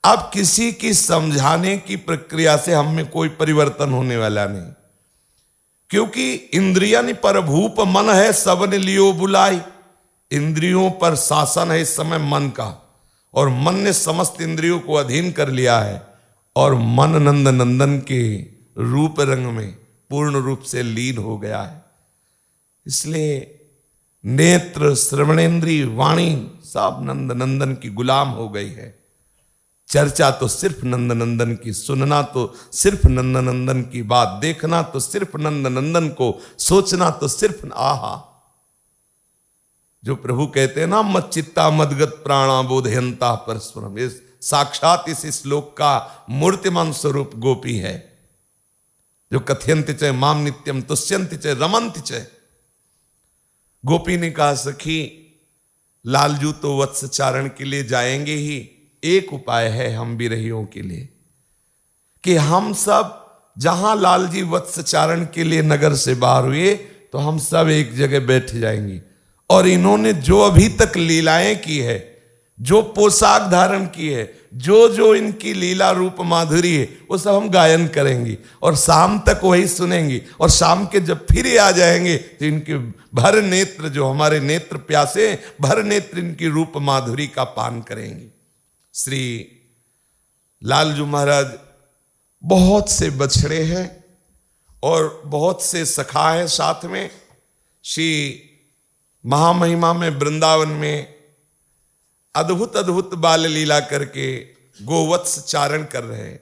अब किसी की समझाने की प्रक्रिया से हम में कोई परिवर्तन होने वाला नहीं, क्योंकि इंद्रियन पर भूप मन है, सबने लियो बुलाई। इंद्रियों पर शासन है इस समय मन का, और मन ने समस्त इंद्रियों को अधीन कर लिया है, और मन नंद नंदन के रूप रंग में पूर्ण रूप से लीन हो गया है। इसलिए नेत्र, श्रवणेन्द्रिय, वाणी सब नंद नंदन की गुलाम हो गई है। चर्चा तो सिर्फ नंद नंदन की, सुनना तो सिर्फ नंद नंदन की बात, देखना तो सिर्फ नंद नंदन को, सोचना तो सिर्फ आहा। जो प्रभु कहते हैं ना, मत चित्ता मदगत प्राणा बोधयंता परस्परम, इस साक्षात इस श्लोक का मूर्तिमान स्वरूप गोपी है, जो कथयंति च माम नित्यम तुष्यंति च रमंति च। गोपी ने कहा सखी लालजू तो वत्स चारण के लिए जाएंगे ही, एक उपाय है हम बिरहियों के लिए, कि हम सब जहां लालजी वत्स चारण के लिए नगर से बाहर हुए तो हम सब एक जगह बैठ जाएंगे, और इन्होंने जो अभी तक लीलाएं की है, जो पोशाक धारण की है, जो जो इनकी लीला रूप माधुरी है, वो सब हम गायन करेंगे और शाम तक वही सुनेंगे। और शाम के जब फिर आ जाएंगे तो इनके भर नेत्र, जो हमारे नेत्र प्यासे, भर नेत्र इनकी रूप माधुरी का पान करेंगे। श्री लालजू महाराज बहुत से बछड़े हैं और बहुत से सखा है साथ में। श्री महामहिमा में वृंदावन में अद्भुत अद्भुत बाल लीला करके गोवत्स चारण कर रहे हैं।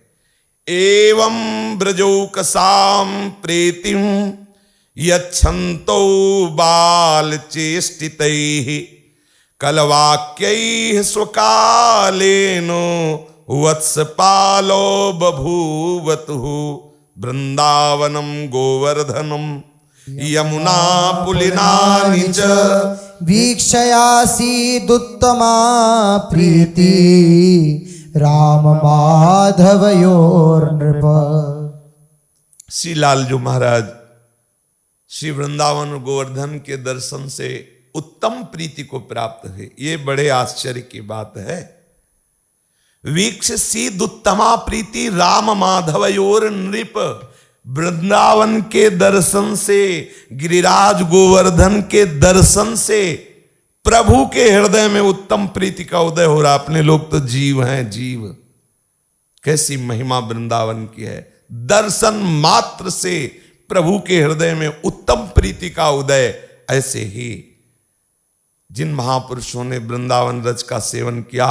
एवं ब्रजौकसाम प्रीतिम यच्छन्तो बाल चेष्टितैः कलवाक्यैः स्वकालेनो वत्सपालो बभूवतुः वृंदावनम गोवर्धनम यमुना पुलिनानि च वीक्षयासीदुत्तमा प्रीति राम माधवयोर्नृप। श्री लालजू महाराज श्री वृंदावन गोवर्धन के दर्शन से उत्तम प्रीति को प्राप्त हुए। ये बड़े आश्चर्य की बात है। वीक्षसीदुत्तमा प्रीति राम माधवयोर नृप, वृंदावन के दर्शन से, गिरिराज गोवर्धन के दर्शन से प्रभु के हृदय में उत्तम प्रीति का उदय हो रहा। अपने लोग तो जीव हैं, जीव। कैसी महिमा वृंदावन की है। दर्शन मात्र से प्रभु के हृदय में उत्तम प्रीति का उदय। ऐसे ही जिन महापुरुषों ने वृंदावन रज का सेवन किया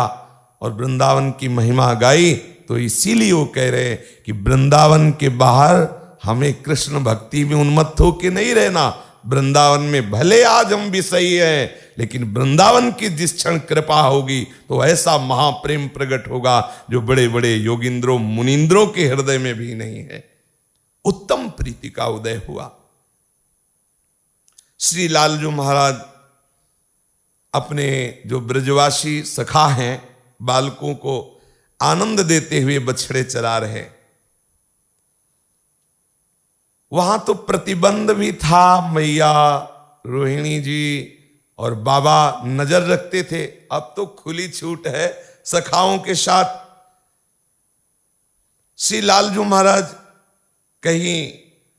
और वृंदावन की महिमा गाई, तो इसीलिए वो कह रहे हैं कि वृंदावन के बाहर हमें कृष्ण भक्ति में उन्मत्त होके नहीं रहना। वृंदावन में भले आज हम भी सही हैं, लेकिन वृंदावन की जिस क्षण कृपा होगी तो ऐसा महाप्रेम प्रकट होगा जो बड़े बड़े योगिंद्रों मुनिंद्रों के हृदय में भी नहीं है। उत्तम प्रीति का उदय हुआ। श्री लालजू महाराज अपने जो ब्रजवासी सखा हैं बालकों को आनंद देते हुए बछड़े चरा रहे। वहां तो प्रतिबंध भी था, मैया रोहिणी जी और बाबा नजर रखते थे। अब तो खुली छूट है सखाओं के साथ। श्री लालजू महाराज कहीं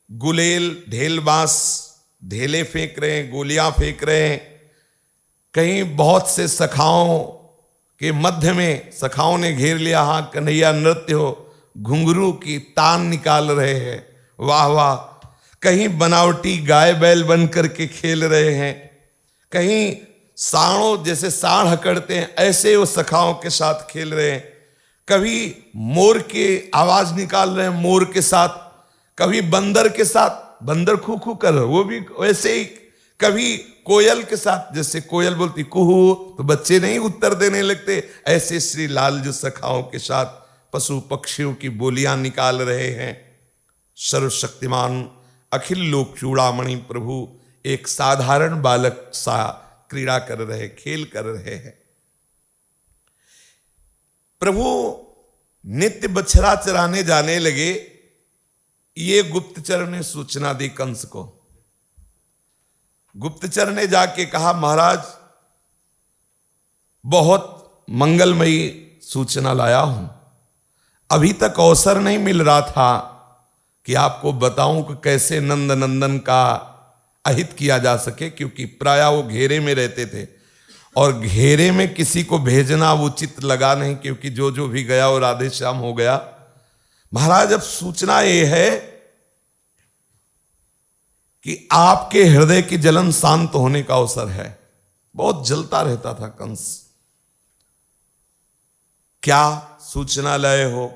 गुलेल ढेल बांस ढेले फेंक रहे हैं, गोलियां फेंक रहे हैं। कहीं बहुत से सखाओं के मध्य में सखाओं ने घेर लिया, हाँ कन्हैया नृत्य हो, घुंघरू की तान निकाल रहे हैं, वाह वाह। कहीं बनावटी गाय बैल बन करके खेल रहे हैं, कहीं साणों जैसे साण हकड़ते हैं ऐसे वो सखाओं के साथ खेल रहे हैं। कभी मोर के आवाज निकाल रहे हैं मोर के साथ, कभी बंदर के साथ, बंदर खू खू कर वो भी वैसे ही, कभी कोयल के साथ, जैसे कोयल बोलती कुहू तो बच्चे नहीं उत्तर देने लगते, ऐसे श्री लालजू सखाओं के साथ पशु पक्षियों की बोलियां निकाल रहे हैं। सर्वशक्तिमान अखिल लोक चूड़ामणि प्रभु एक साधारण बालक सा क्रीड़ा कर रहे, खेल कर रहे हैं। प्रभु नित्य बछड़ा चराने जाने लगे। ये गुप्तचर ने सूचना दी कंस को। गुप्तचर ने जाके कहा महाराज बहुत मंगलमयी सूचना लाया हूं। अभी तक अवसर नहीं मिल रहा था कि आपको बताऊं कि कैसे नंद नंदन का अहित किया जा सके, क्योंकि प्रायः वो घेरे में रहते थे और घेरे में किसी को भेजना उचित लगा नहीं, क्योंकि जो जो भी गया वो राधे श्याम हो गया। महाराज अब सूचना ये है कि आपके हृदय की जलन शांत होने का अवसर है। बहुत जलता रहता था कंस। क्या सूचना लाए हो?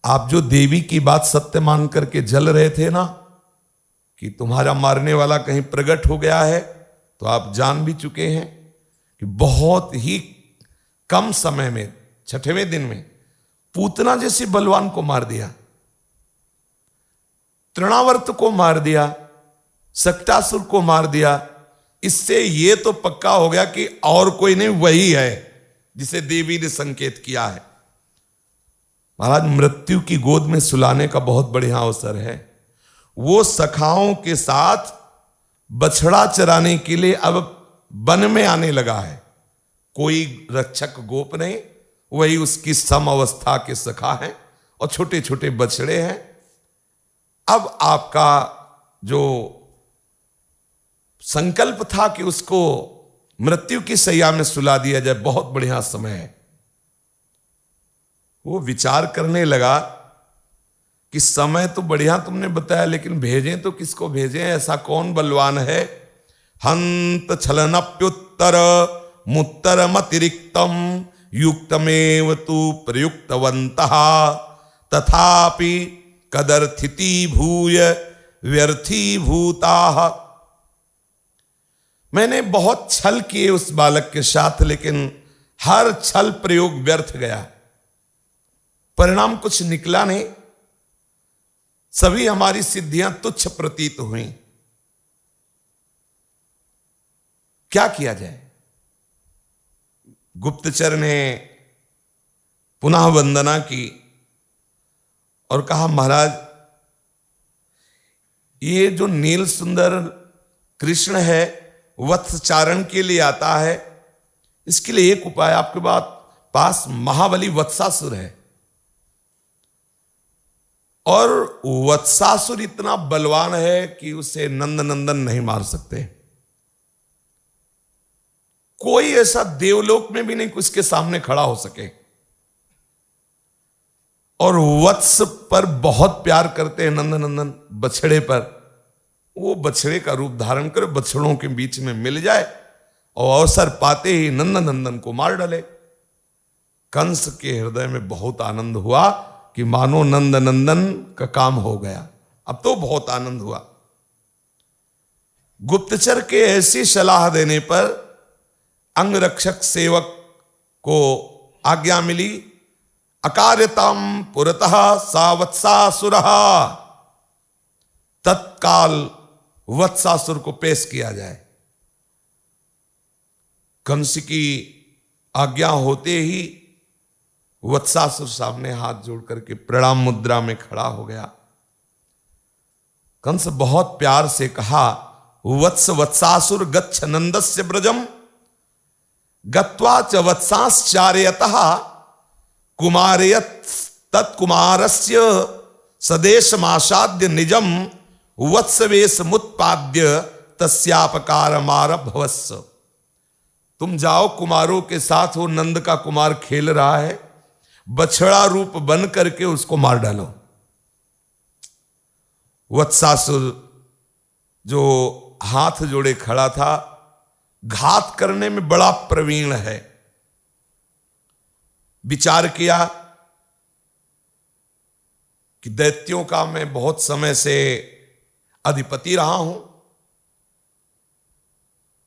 आप जो देवी की बात सत्य मान करके जल रहे थे ना कि तुम्हारा मारने वाला कहीं प्रकट हो गया है, तो आप जान भी चुके हैं कि बहुत ही कम समय में 6वें दिन में पूतना जैसी बलवान को मार दिया, तृणावर्त को मार दिया, सक्टासुर को मार दिया। इससे यह तो पक्का हो गया कि और कोई नहीं, वही है जिसे देवी ने संकेत किया है। महाराज मृत्यु की गोद में सुलाने का बहुत बढ़िया अवसर है। वो सखाओं के साथ बछड़ा चराने के लिए अब वन में आने लगा है। कोई रक्षक गोप नहीं, वही उसकी सम अवस्था के सखा हैं और छोटे छोटे बछड़े हैं। अब आपका जो संकल्प था कि उसको मृत्यु की सैया में सुला दिया जाए, बहुत बढ़िया समय है। वो विचार करने लगा कि समय तो बढ़िया तुमने बताया, लेकिन भेजें तो किसको भेजें? ऐसा कौन बलवान है? हंत छलनप्युत्तर मुत्तरमतिरिक्तम युक्तमेव तु प्रयुक्तवन्तः तथापि कदर्थिति भूय व्यर्थी भूताः। मैंने बहुत छल किए उस बालक के साथ, लेकिन हर छल प्रयोग व्यर्थ गया, परिणाम कुछ निकला नहीं। सभी हमारी सिद्धियां तुच्छ प्रतीत हुई। क्या किया जाए? गुप्तचर ने पुनः वंदना की और कहा महाराज ये जो नील सुंदर कृष्ण है वत्सचारण के लिए आता है, इसके लिए एक उपाय आपके पास महाबली वत्सासुर है, और वत्सासुर इतना बलवान है कि उसे नंद नंदन नहीं मार सकते। कोई ऐसा देवलोक में भी नहीं कि उसके सामने खड़ा हो सके। और वत्स पर बहुत प्यार करते हैं नंद नंदन, बछड़े पर। वो बछड़े का रूप धारण कर बछड़ों के बीच में मिल जाए और अवसर पाते ही नंद नंदन को मार डाले। कंस के हृदय में बहुत आनंद हुआ कि मानो नंद नंदन का काम हो गया। अब तो बहुत आनंद हुआ। गुप्तचर के ऐसी सलाह देने पर अंगरक्षक सेवक को आज्ञा मिली, अकार्यताम पुरतः सा वत्सासुरः। तत्काल वत्सासुर को पेश किया जाए। कंस की आज्ञा होते ही वत्सासुर सामने हाथ जोड़ करके प्रणाम मुद्रा में खड़ा हो गया। कंस बहुत प्यार से कहा, वत्स वत्सासुर गच्छ नंदस्य ब्रजम गत्वा च वत्साश्चार्यतः कुमारयत् तत्कुमारस्य सदेशमासाद्य निजम वत्सवेशमुत्पाद्य तस्यापकारमारभवस्स। तुम जाओ, कुमारों के साथ वो नंद का कुमार खेल रहा है, बछड़ा रूप बन करके उसको मार डालो। वत्सासुर जो हाथ जोड़े खड़ा था, घात करने में बड़ा प्रवीण है, विचार किया कि दैत्यों का मैं बहुत समय से अधिपति रहा हूं,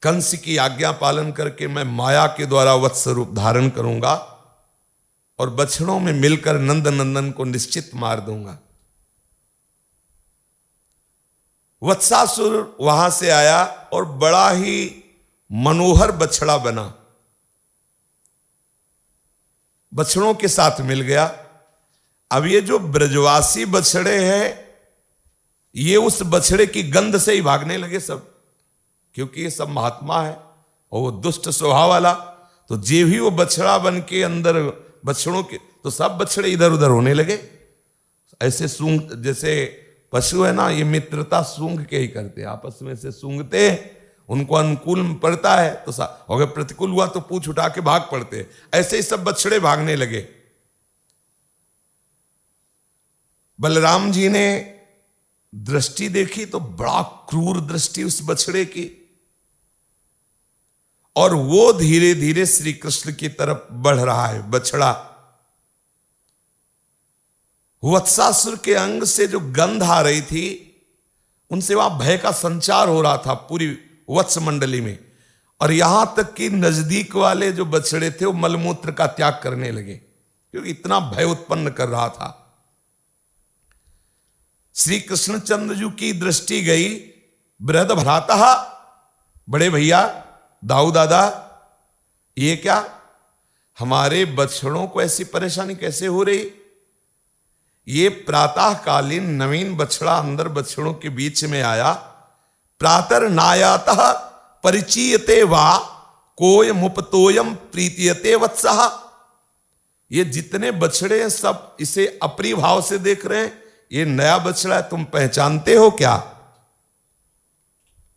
कंस की आज्ञा पालन करके मैं माया के द्वारा वत्स रूप धारण करूंगा और बछड़ों में मिलकर नंद नंदन को निश्चित मार दूंगा। वत्सासुर वहां से आया और बड़ा ही मनोहर बछड़ा बना, बछड़ों के साथ मिल गया। अब ये जो ब्रजवासी बछड़े हैं, ये उस बछड़े की गंध से ही भागने लगे सब, क्योंकि ये सब महात्मा है और वो दुष्ट स्वभाव वाला। तो जे भी वो बछड़ा बन के अंदर बछड़ों के, तो सब बछड़े इधर उधर होने लगे। ऐसे सूंघ, जैसे पशु है ना, ये मित्रता सूंघ के ही करते हैं, आपस में से सूंघते हैं, उनको अनुकूल पड़ता है तो अगर प्रतिकूल हुआ तो पूंछ उठा के भाग पड़ते हैं। ऐसे ही सब बछड़े भागने लगे। बलराम जी ने दृष्टि देखी तो बड़ा क्रूर दृष्टि उस बछड़े की, और वो धीरे धीरे श्री कृष्ण की तरफ बढ़ रहा है बछड़ा। वत्सासुर के अंग से जो गंध आ रही थी, उनसे वहां भय का संचार हो रहा था पूरी वत्स मंडली में, और यहां तक कि नजदीक वाले जो बछड़े थे वो मलमूत्र का त्याग करने लगे, क्योंकि इतना भय उत्पन्न कर रहा था। श्री कृष्णचंद्र जी की दृष्टि गई, बृहद भ्राता, बड़े भैया दाऊ दादा, ये क्या, हमारे बछड़ों को ऐसी परेशानी कैसे हो रही? ये प्रातःकालीन नवीन बछड़ा अंदर बछड़ों के बीच में आया। प्रातर नायातः परिचीयते वा कोय मुपतोयम प्रीतियते वत्सः। ये जितने बछड़े हैं सब इसे अप्रिय भाव से देख रहे हैं। ये नया बछड़ा है, तुम पहचानते हो क्या?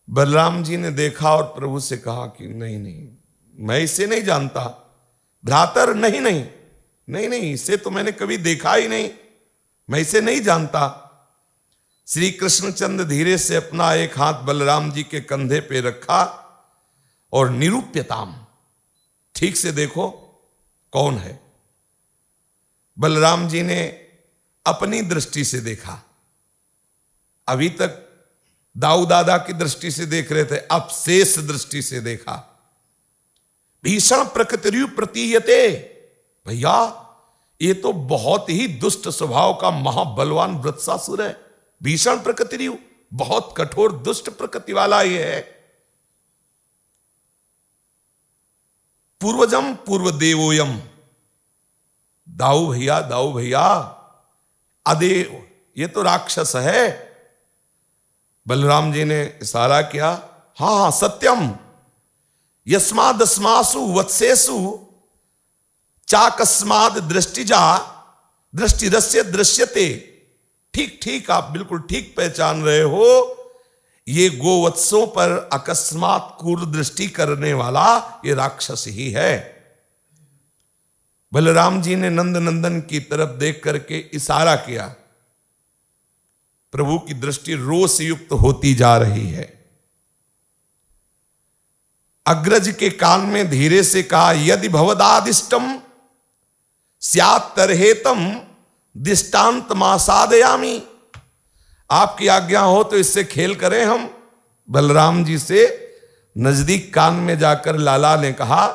बलराम जी ने देखा और प्रभु से कहा कि नहीं नहीं, मैं इसे नहीं जानता। भ्रातर, नहीं नहीं नहीं नहीं, इसे तो मैंने कभी देखा ही नहीं, मैं इसे नहीं जानता। श्री कृष्णचंद्र धीरे से अपना एक हाथ बलराम जी के कंधे पे रखा और निरूप्यताम, ठीक से देखो कौन है। बलराम जी ने अपनी दृष्टि से देखा, अभी तक दाऊ दादा की दृष्टि से देख रहे थे, अब शेष दृष्टि से देखा। भीषण प्रकृति प्रतीयते, भैया ये तो बहुत ही दुष्ट स्वभाव का महाबलवान वत्सासुर है। भीषण प्रकृति, बहुत कठोर दुष्ट प्रकृति वाला ये है। पूर्वजम पूर्वदेवोयम, दाऊ भैया अदेव, ये तो राक्षस है। बलराम जी ने इशारा किया, हाँ सत्यम, यस्मादस्मासु वत्सेसु चाकस्माद दृष्टिजा दृष्टिरस्य दृश्यते। ठीक ठीक, आप बिल्कुल ठीक पहचान रहे हो, ये गोवत्सों पर अकस्मात क्रूर दृष्टि करने वाला ये राक्षस ही है। बलराम जी ने नंद नंदन की तरफ देख करके इशारा किया। प्रभु की दृष्टि रोष युक्त होती जा रही है। अग्रज के कान में धीरे से कहा, यदि भवदादिष्टम स्यात् तरहेतम दृष्टांत मासादयामि। आपकी आज्ञा हो तो इससे खेल करें हम। बलराम जी से नजदीक कान में जाकर लाला ने कहा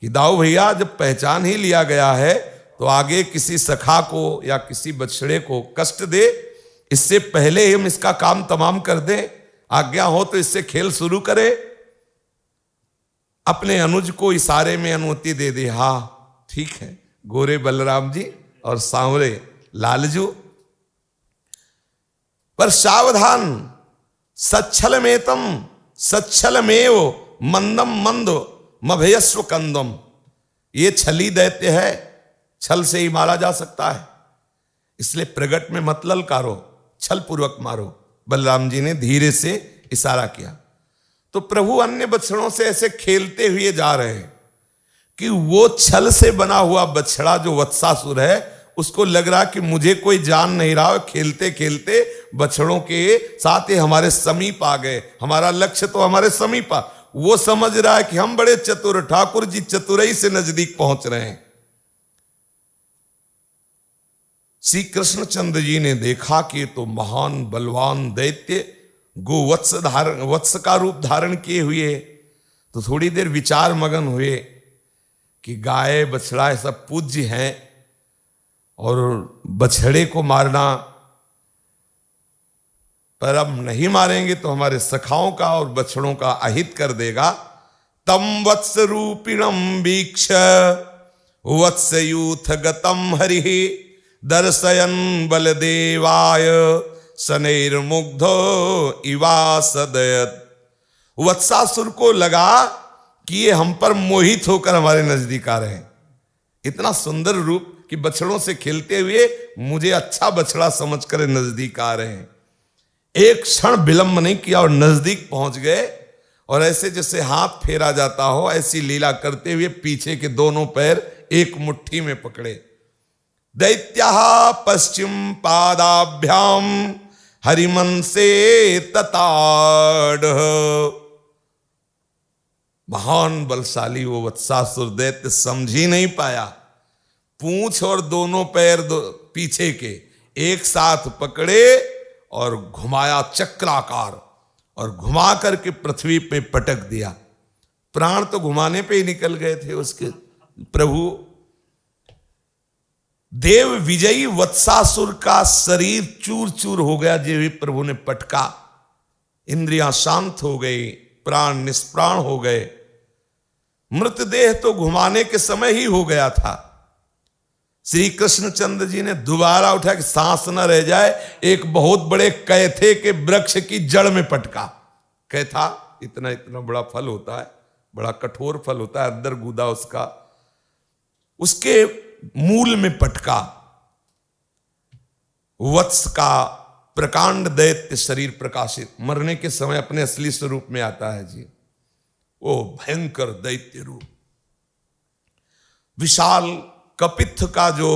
कि दाऊ भैया, जब पहचान ही लिया गया है तो आगे किसी सखा को या किसी बछड़े को कष्ट दे, इससे पहले हम इसका काम तमाम कर दें। आज्ञा हो तो इससे खेल शुरू करे। अपने अनुज को इशारे में अनुमति दे दे। हाँ ठीक है, गोरे बलराम जी और सांवरे लालजू। पर सावधान, सच्छलमेतम सच्छलमेव मंदम मंद मभयस्व कंदम। ये छली दैत्य है, छल से ही मारा जा सकता है, इसलिए प्रगट में मत ललकारो, छल पूर्वक मारो। बलराम जी ने धीरे से इशारा किया तो प्रभु अन्य बछड़ों से ऐसे खेलते हुए जा रहे हैं कि वो छल से बना हुआ बछड़ा जो वत्सासुर है, उसको लग रहा कि मुझे कोई जान नहीं रहा, खेलते खेलते बछड़ों के साथ ही हमारे समीप आ गए, हमारा लक्ष्य तो हमारे समीप आ। वो समझ रहा है कि हम बड़े चतुर, ठाकुर जी चतुराई से नजदीक पहुंच रहे हैं। श्री कृष्णचंद्र जी ने देखा कि तो महान बलवान दैत्य वत्स का रूप धारण किए हुए, तो थोड़ी देर विचार मगन हुए कि गाय बछड़ा ये सब पूज्य हैं और बछड़े को मारना, पर अब नहीं मारेंगे तो हमारे सखाओं का और बछड़ों का अहित कर देगा। तम वत्स रूपिणम वीक्ष वत्सयूथ गतम हरि दर्शयन बलदेवाय शनैर्मुग्धो इवा सदयत। वत्सासुर को लगा कि ये हम पर मोहित होकर हमारे नजदीक आ रहे हैं। इतना सुंदर रूप कि बछड़ों से खेलते हुए मुझे अच्छा बछड़ा समझकर नजदीक आ रहे हैं। एक क्षण विलंब नहीं किया और नजदीक पहुंच गए, और ऐसे जैसे हाथ फेरा जाता हो ऐसी लीला करते हुए पीछे के दोनों पैर एक मुट्ठी में पकड़े। दैत्या पश्चिम पादाभ्याम हरिमन से तताड़। महान बलशाली वो वत्सासुर दैत्य समझ ही नहीं पाया, पूंछ और दोनों पैर पीछे के एक साथ पकड़े और घुमाया चक्राकार, और घुमा करके पृथ्वी पे पटक दिया। प्राण तो घुमाने पे ही निकल गए थे उसके प्रभु। देव विजयी वत्सासुर का शरीर चूर चूर हो गया जो भी प्रभु ने पटका। इंद्रियां शांत हो गई, प्राण निष्प्राण हो गए। मृतदेह तो घुमाने के समय ही हो गया था। श्री कृष्णचंद्र जी ने दोबारा उठा कि सांस न रह जाए, एक बहुत बड़े कैथे के वृक्ष की जड़ में पटका। कैथा इतना इतना बड़ा फल होता है, बड़ा कठोर फल होता है, अंदर गूदा उसका, उसके मूल में पटका। वत्स का प्रकांड दैत्य शरीर प्रकाशित, मरने के समय अपने असली स्वरूप में आता है जी। वो भयंकर दैत्य रूप। विशाल कपित्थ का जो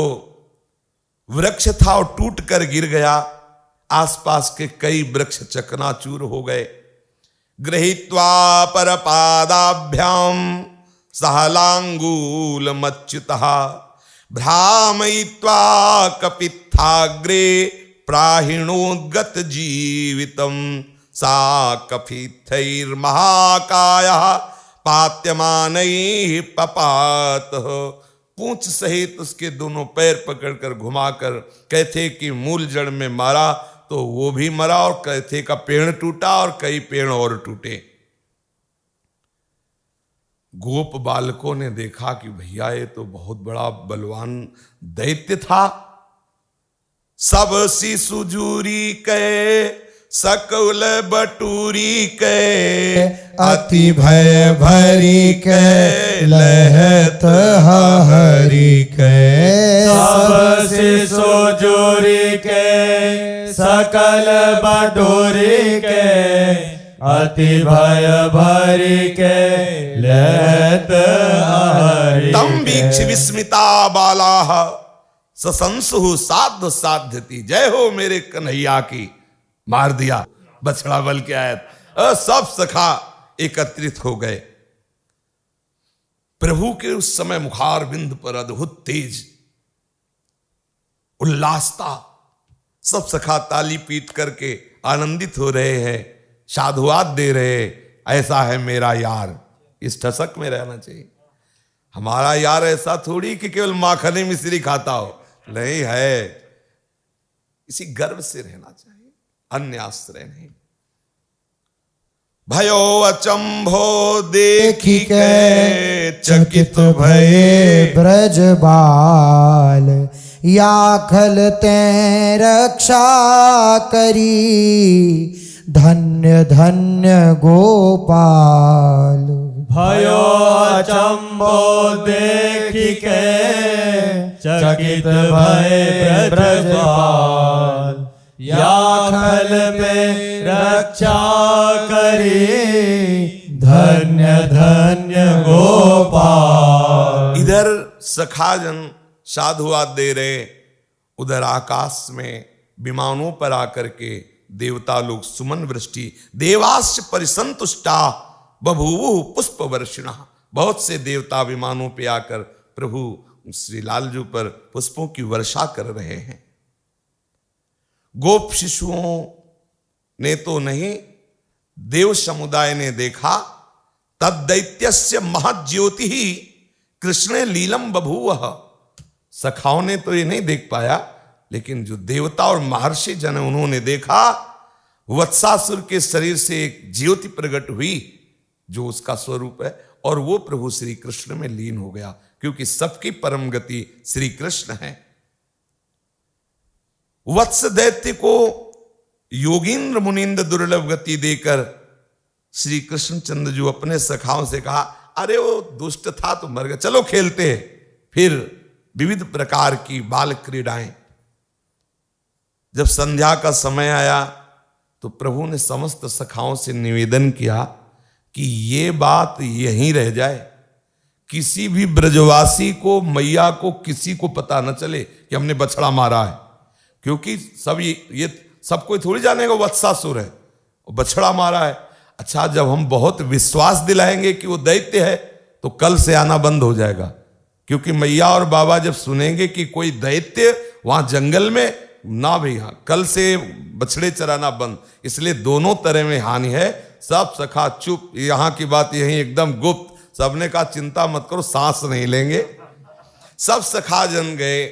वृक्ष था वो टूट कर गिर गया, आसपास के कई वृक्ष चकनाचूर हो गए। गृहीत्वा पर पादाभ्याम सहलांगूल मच्युतः भ्रामयित्वा कपित्थाग्रे प्राहिणोद्गत जीवितम सा कपित्थैर्महाकायः पात्यमानैः पपात। पूंछ सहित उसके दोनों पैर पकड़कर घुमाकर कैथे की मूल जड़ में मारा तो वो भी मरा, और कैथे का पेड़ टूटा और कई पेड़ और टूटे। गोप बालकों ने देखा कि भैया ये तो बहुत बड़ा बलवान दैत्य था। सब शिशु जूरी के सकल बटूरी के अति भय भरी के लहत हरि के। सब शिशु जोरी के सकल बटोरी के अति भय भरी के लहत हरि। तम वीक्ष विस्मिता बालाः ससंसु साध साध्यति। जय हो मेरे कन्हैया की। मार दिया बछड़ा बल के आयत। सब सखा एकत्रित हो गए। प्रभु के उस समय मुखार बिंद पर अद्भुत तेज उल्लास था। सब सखा ताली पीट करके आनंदित हो रहे हैं, साधुवाद दे रहे। ऐसा है मेरा यार, इस ठसक में रहना चाहिए। हमारा यार ऐसा थोड़ी कि केवल माखनी मिश्री खाता हो, नहीं है। इसी गर्व से रहना चाहिए, अन्य आश्रय नहीं। भयो अचंभो देखी के चकित भये ब्रज बाल, या खलते रक्षा करी, धन्य धन्य गोपाल। भयो अचंभो देखी के चकित भये ब्रजबाल, या खल पे रक्षा करी, धन्य धन्य गोपाल। इधर सखाजन साधुवाद दे रहे, उधर आकाश में विमानों पर आकर के देवता लोग सुमन वृष्टि, देवास्य परिसंतुष्टा बभूवु पुष्प वर्षिणा। बहुत से देवता विमानों पे आकर प्रभु श्री लालजू पर पुष्पों की वर्षा कर रहे हैं। गोप शिशुओं ने तो नहीं, देव समुदाय ने देखा। तद दैत्यस्य महज्योति ही कृष्ण लीलम बभूवः। सखाओं ने तो ये नहीं देख पाया, लेकिन जो देवता और महर्षि जन उन्होंने देखा, वत्सासुर के शरीर से एक ज्योति प्रकट हुई जो उसका स्वरूप है, और वो प्रभु श्री कृष्ण में लीन हो गया, क्योंकि सबकी परम गति श्री कृष्ण है। वत्स दैत्य को योगींद्र मुनिंद्र दुर्लभ गति देकर श्री कृष्णचंद्र जी अपने सखाओं से कहा, अरे वो दुष्ट था तो मर गया, चलो खेलते हैं। फिर विविध प्रकार की बाल क्रीडाएं। जब संध्या का समय आया तो प्रभु ने समस्त सखाओं से निवेदन किया कि ये बात यहीं रह जाए, किसी भी ब्रजवासी को, मैया को, किसी को पता न चले कि हमने बछड़ा मारा है, क्योंकि सब ये सब कोई थोड़ी जानेगा वत्सासुर है, बछड़ा मारा है। अच्छा, जब हम बहुत विश्वास दिलाएंगे कि वो दैत्य है तो कल से आना बंद हो जाएगा, क्योंकि मैया और बाबा जब सुनेंगे कि कोई दैत्य वहां जंगल में, ना भैया कल से बछड़े चराना बंद। इसलिए दोनों तरह में हानि है। सब सखा चुप, यहां की बात यही एकदम गुप्त। सबने कहा चिंता मत करो, सांस नहीं लेंगे। सब सखा जन गए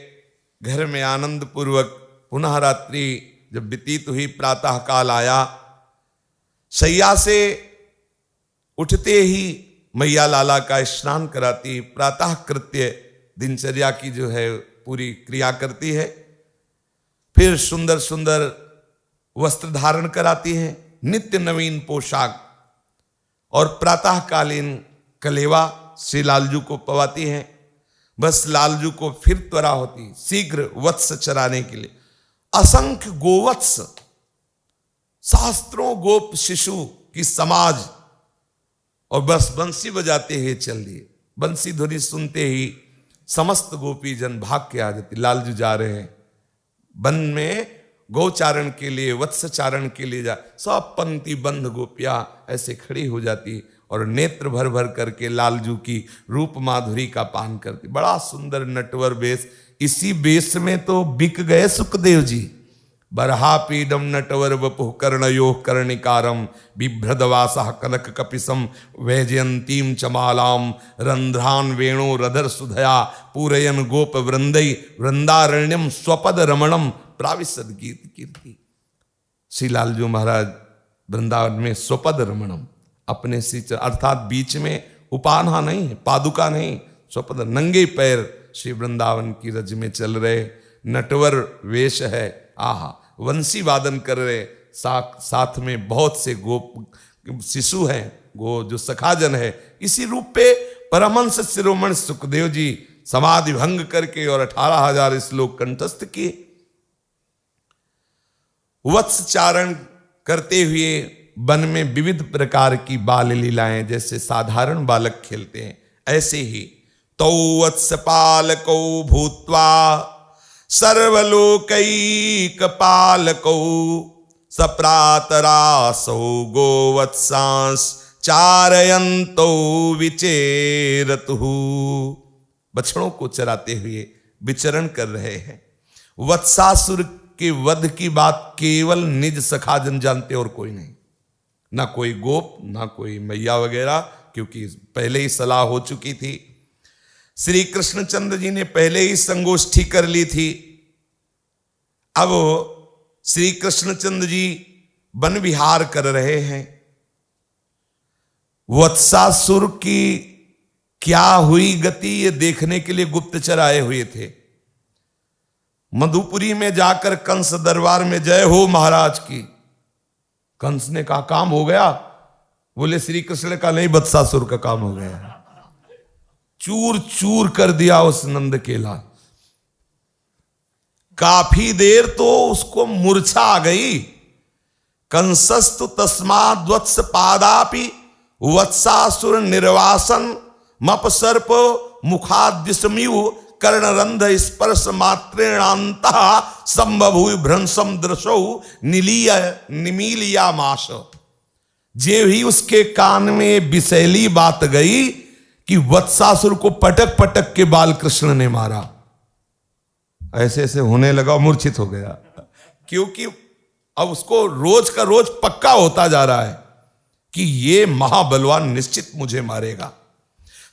घर में आनंद पूर्वक। पुनः रात्रि जब व्यतीत हुई, प्रातः काल आया, शैया से उठते ही मैया लाला का स्नान कराती, प्रातः कृत्य दिनचर्या की जो है पूरी क्रिया करती है। फिर सुंदर सुंदर वस्त्र धारण कराती है, नित्य नवीन पोशाक, और प्रातःकालीन कलेवा श्री लालजू को पवाती है। बस लालजू को फिर त्वरा होती शीघ्र वत्स चराने के लिए। असंख्य गोवत्स, शास्त्रों गोप शिशु की समाज, और बस बंसी बजाते हुए चल दिए। बंसी ध्वनि सुनते ही समस्त गोपी जन भाग के आ जाती। लालजू जा रहे हैं वन में गौचारण के लिए, वत्सचारण के लिए जा, सब पंक्ति बंध गोपियां ऐसे खड़ी हो जाती और नेत्र भर भर करके लालजू की रूप माधुरी का पान करती। बड़ा सुंदर नटवर वेश। इसी वेश में तो बिक गए सुखदेव जी। बरहा पीडम नटवर वपुः कर्णयोः कर्णिकारम, बिभ्रदवासः कनक कपिसम, वैजयंतीम चमालाम, रंध्रान वेणो रधर सुधया, पूरयन गोप वृंदई, वृंदारण्यम स्वपद रमणम, प्राविशद गीत कीर्ति। श्री लालजू महाराज वृंदावन में स्वपद रमणम, अपने श्री अर्थात बीच में उपान्हा नहीं है, पादुका नहीं, स्वपद नंगे पैर श्री वृंदावन की रज में चल रहे। नटवर वेश है। आहा, वंशी वादन कर रहे। साथ में बहुत से गोप शिशु हैं, जो सखाजन है। इसी रूप पे परमहंस शिरोमणि सुखदेव जी समाधि भंग करके और 18,000 श्लोक कंठस्थ किए। वत्सचारण करते हुए वन में विविध प्रकार की बाल लीलाएं, जैसे साधारण बालक खेलते हैं, ऐसे ही तौ वत्सपालकौ भूत्वा सर्वलोकैकपालकौ, सप्रातरासौ गोवत्सांस चारयन्तौ विचेरतुः। बछड़ों को चराते हुए विचरण कर रहे हैं। वत्सासुर के वध की बात केवल निज सखाजन जानते और कोई नहीं, ना कोई गोप, ना कोई मैया वगैरह, क्योंकि पहले ही सलाह हो चुकी थी। श्री कृष्णचंद्र जी ने पहले ही संगोष्ठी कर ली थी। अब श्री कृष्णचंद्र जी वन विहार कर रहे हैं। वत्सासुर की क्या हुई गति ये देखने के लिए गुप्तचर आए हुए थे। मधुपुरी में जाकर कंस दरबार में जय हो महाराज की। कंस ने कहा काम हो गया? बोले श्री कृष्ण का नहीं, वत्सासुर का काम हो गया। चूर चूर कर दिया उस नंद केला। काफी देर तो उसको मूर्छा आ गई। कंसस्तु तस्माद् वत्स पादापि वत्सासुर निर्वासन मपसर्प मुखाद्यसमिव कर्णरंध स्पर्श मात्रेणांता संबभूय भ्रंसम दृशौ नीलिया निमीलिया माश। जे ही उसके कान में विषैली बात गई कि वत्सासुर को पटक पटक के बाल कृष्ण ने मारा, ऐसे ऐसे होने लगा, मूर्छित हो गया। क्योंकि अब उसको रोज का रोज पक्का होता जा रहा है कि ये महाबलवान निश्चित मुझे मारेगा।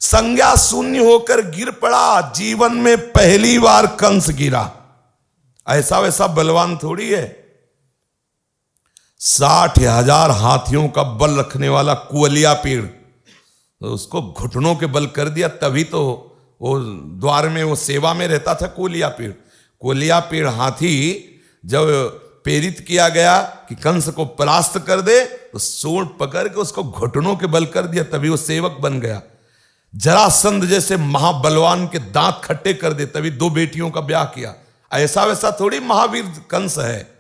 संज्ञा शून्य होकर गिर पड़ा। जीवन में पहली बार कंस गिरा। ऐसा वैसा बलवान थोड़ी है। 60,000 हाथियों का बल रखने वाला कुवलिया पेड़, तो उसको घुटनों के बल कर दिया। तभी तो वो द्वार में वो सेवा में रहता था कुवलिया पेड़। कुवलिया पेड़ हाथी जब प्रेरित किया गया कि कंस को परास्त कर दे, तो सूंड पकड़ के उसको घुटनों के बल कर दिया, तभी वो सेवक बन गया। जरासंध जैसे महाबलवान के दांत खट्टे कर दे, तभी 2 बेटियों का ब्याह किया। ऐसा वैसा थोड़ी महावीर कंस है।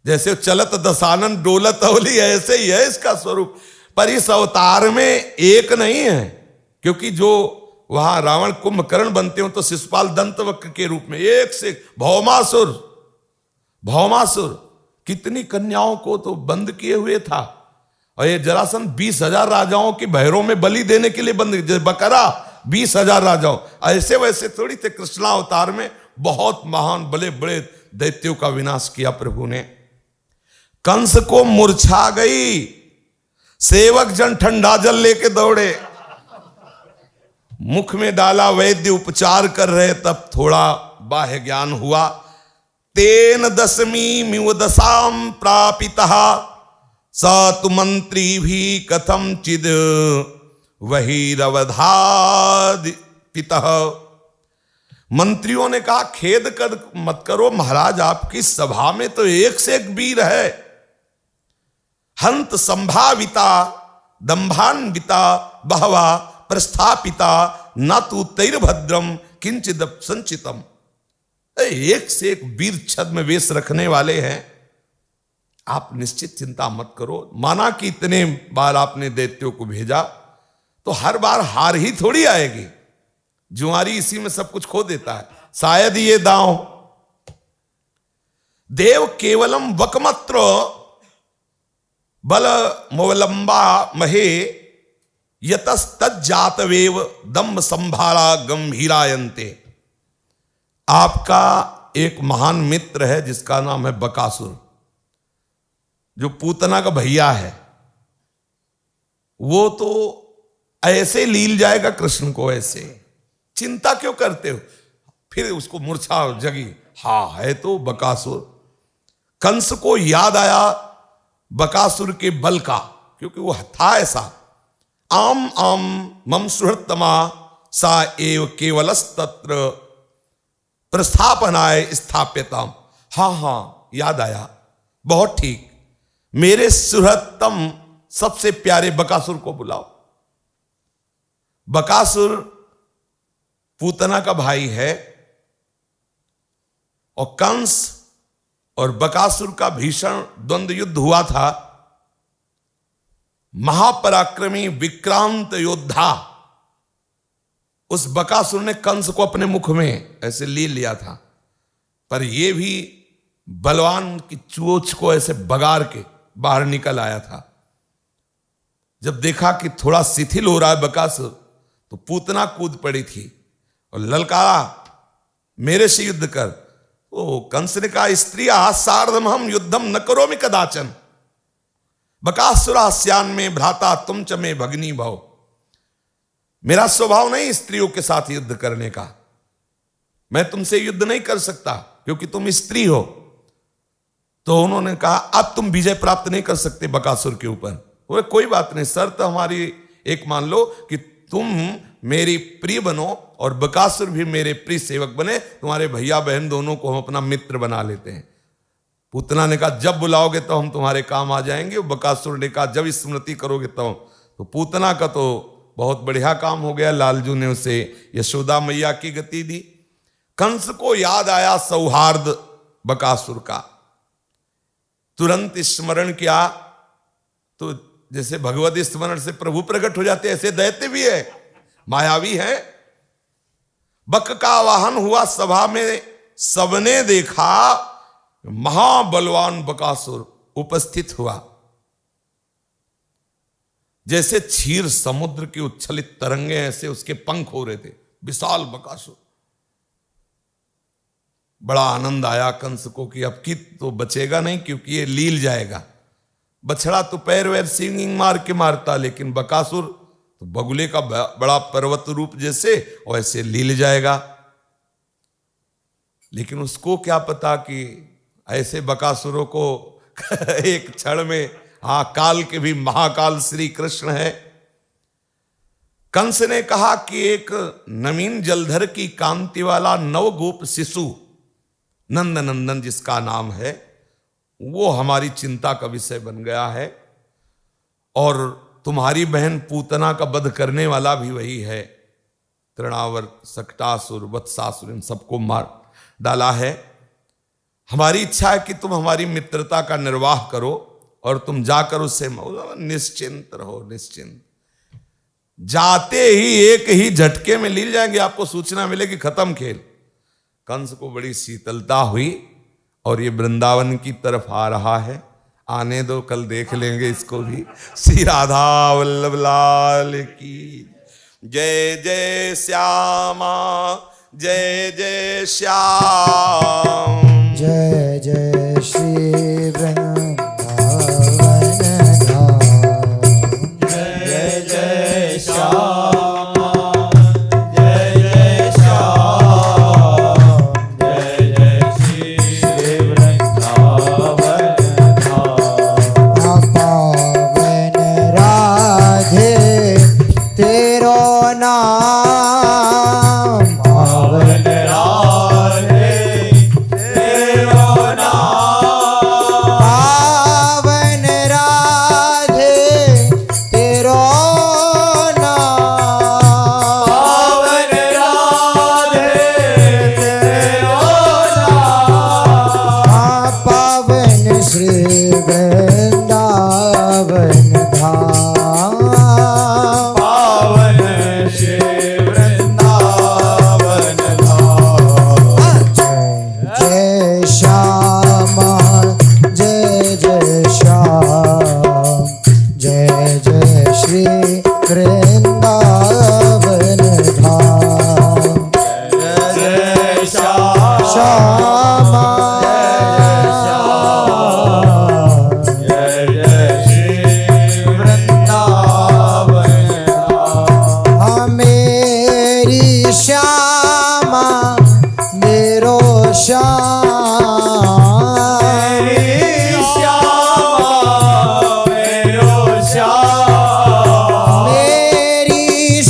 जैसे चलत दसानन डोलत अवली, ऐसे ही है इसका स्वरूप। पर इस अवतार में एक नहीं है, क्योंकि जो वहां रावण कुंभकर्ण बनते हो तो शिशुपाल दंतवक्र के रूप में एक से भौमासुर कितनी कन्याओं को तो बंद किए हुए था। और ये जरासंध 20,000 राजाओं के भैरों में बलि देने के लिए बंद, बकरा 20,000 राजाओं। ऐसे वैसे थोड़ी थे। कृष्णावतार में बहुत महान बड़े बड़े दैत्यों का विनाश किया प्रभु ने। कंस को मूर्छा गई। सेवक जन ठंडा जल लेके दौड़े, मुख में डाला, वैद्य उपचार कर रहे, तब थोड़ा बाह्य ज्ञान हुआ। तेन दशमी मिव दशाम प्रापितः स तु मंत्री भी कथम चिद वही रवधादिपितः। मंत्रियों ने कहा खेद कर मत करो महाराज, आपकी सभा में तो एक से एक वीर है। हंत संभाविता दंभान्विता बहवा प्रस्थापिता न तु तैर्भद्रम किंचिद संचितम। एक से एक वीर छद्म वेश रखने वाले हैं, आप निश्चित चिंता मत करो। माना कि इतने बार आपने दैत्यों को भेजा, तो हर बार हार ही थोड़ी आएगी। जुआरी इसी में सब कुछ खो देता है। शायद ये दांव देव केवलम वकमत्र बल मोवलंबा महे यतस्तज्जातवेव दम्भ संभाला गंभीरायन्ते। आपका एक महान मित्र है जिसका नाम है बकासुर, जो पूतना का भैया है। वो तो ऐसे लील जाएगा कृष्ण को, ऐसे चिंता क्यों करते हो? फिर उसको मूर्छा जगी, हाँ है तो बकासुर। कंस को याद आया बकासुर के बल का, क्योंकि वो था ऐसा। आम आम मम सुहृतमा सा एव केवलस्तत्र प्रस्थापनाय स्थाप्यताम। हाँ हाँ याद आया, बहुत ठीक। मेरे सुहृतम सबसे प्यारे बकासुर को बुलाओ। बकासुर पूतना का भाई है, और कंस और बकासुर का भीषण द्वंद्व युद्ध हुआ था। महापराक्रमी विक्रांत योद्धा उस बकासुर ने कंस को अपने मुख में ऐसे ले लिया था, पर यह भी बलवान की चोंच को ऐसे बगार के बाहर निकल आया था। जब देखा कि थोड़ा शिथिल हो रहा है बकासुर, तो पूतना कूद पड़ी थी और ललकारा, मेरे से युद्ध कर। ओ कंस ने कहा, स्त्रिया सार्धम हम युद्धम न करोमि कदाचन। बकासुरास्यान में भ्राता तुम च में भगनी भव। मेरा स्वभाव नहीं स्त्रियों के साथ युद्ध करने का। मैं तुमसे युद्ध नहीं कर सकता क्योंकि तुम स्त्री हो। तो उन्होंने कहा, अब तुम विजय प्राप्त नहीं कर सकते बकासुर के ऊपर। बोले कोई बात नहीं, शर्त हमारी एक मान लो कि तुम मेरी प्रिय बनो और बकासुर भी मेरे प्रिय सेवक बने, तुम्हारे भैया बहन दोनों को हम अपना मित्र बना लेते हैं। पूतना ने कहा जब बुलाओगे तो हम तुम्हारे काम आ जाएंगे। बकासुर ने कहा जब स्मृति करोगे तब। तो पूतना का तो बहुत बढ़िया काम हो गया, लालजू ने उसे यशोदा मैया की गति दी। कंस को याद आया सौहार्द बकासुर का, तुरंत स्मरण किया। तो जैसे भगवत स्मरण से प्रभु प्रकट हो जाते, ऐसे दैत्य भी है, मायावी है। बक का वाहन हुआ सभा में, सबने देखा महाबलवान बकासुर उपस्थित हुआ। जैसे क्षीर समुद्र की उच्छलित तरंगे ऐसे उसके पंख हो रहे थे, विशाल बकासुर। बड़ा आनंद आया कंस को कि अब की तो बचेगा नहीं, क्योंकि ये लील जाएगा। बछड़ा तो पैर वैर सिंगिंग मार के मारता, लेकिन बकासुर तो बगुले का बड़ा पर्वत रूप जैसे, और ऐसे लील जाएगा। लेकिन उसको क्या पता कि ऐसे बकासुरों को एक क्षण में, हाँ, काल के भी महाकाल श्री कृष्ण है। कंस ने कहा कि एक नवीन जलधर की कांति वाला नवगोप शिशु नंद नंदन जिसका नाम है, वो हमारी चिंता का विषय बन गया है, और तुम्हारी बहन पूतना का वध करने वाला भी वही है। तृणावर, सक्टासुर, वत्सासुर, इन सबको मार डाला है। हमारी इच्छा है कि तुम हमारी मित्रता का निर्वाह करो और तुम जाकर उससे निश्चिंत रहो, निश्चिंत। जाते ही एक ही झटके में लील जाएंगे, आपको सूचना मिलेगी, खत्म खेल। कंस को बड़ी शीतलता हुई और ये वृंदावन की तरफ आ रहा है। आने दो, कल देख लेंगे इसको भी। श्री राधा वल्लभ लाल की जय। जय श्यामा जय जय श्याम। जय जय श्री वृंदावन धाम। जय जय श्यामा जय जय श्याम। जय जय श्री वृंदावन धाम। पावन राधे तेरो नाम, पावन राधे तेरो नाम। पावन राधे तेरो नाम। पावन राधे तेरो नाम। पावन श्री वृंदावन धाम। पावन श्री वृंदावन धाम। जय जय श्यामा जय जय श्याम। जय जय श्री वृंदावन धाम। जय श्याम श्यामा जय जय श्री वृंदावन धाम। मेरी श्यामा मेरो श्याम। मेरी श्यामा मेरो श्याम। मेरी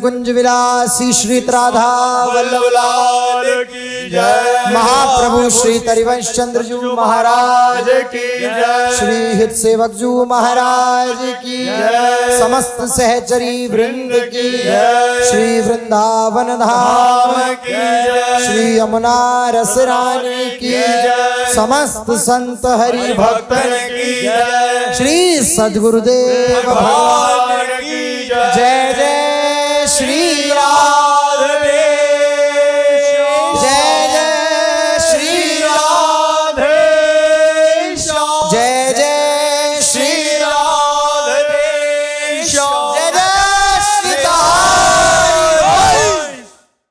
कुंज विलासी श्री राधा वल्लभ लाल की जय। महाप्रभु श्री तरिवंश चंद्र जू महाराज की जय। श्री हित सेवक जू महाराज की जय। समस्त सहचरी वृंद की जय। श्री वृंदावन धाम की जय। श्री यमुना रस रानी की जय। समस्त संत हरि भक्तन की जय। श्री सद्गुरुदेव भगवान की जय। जय जय श्री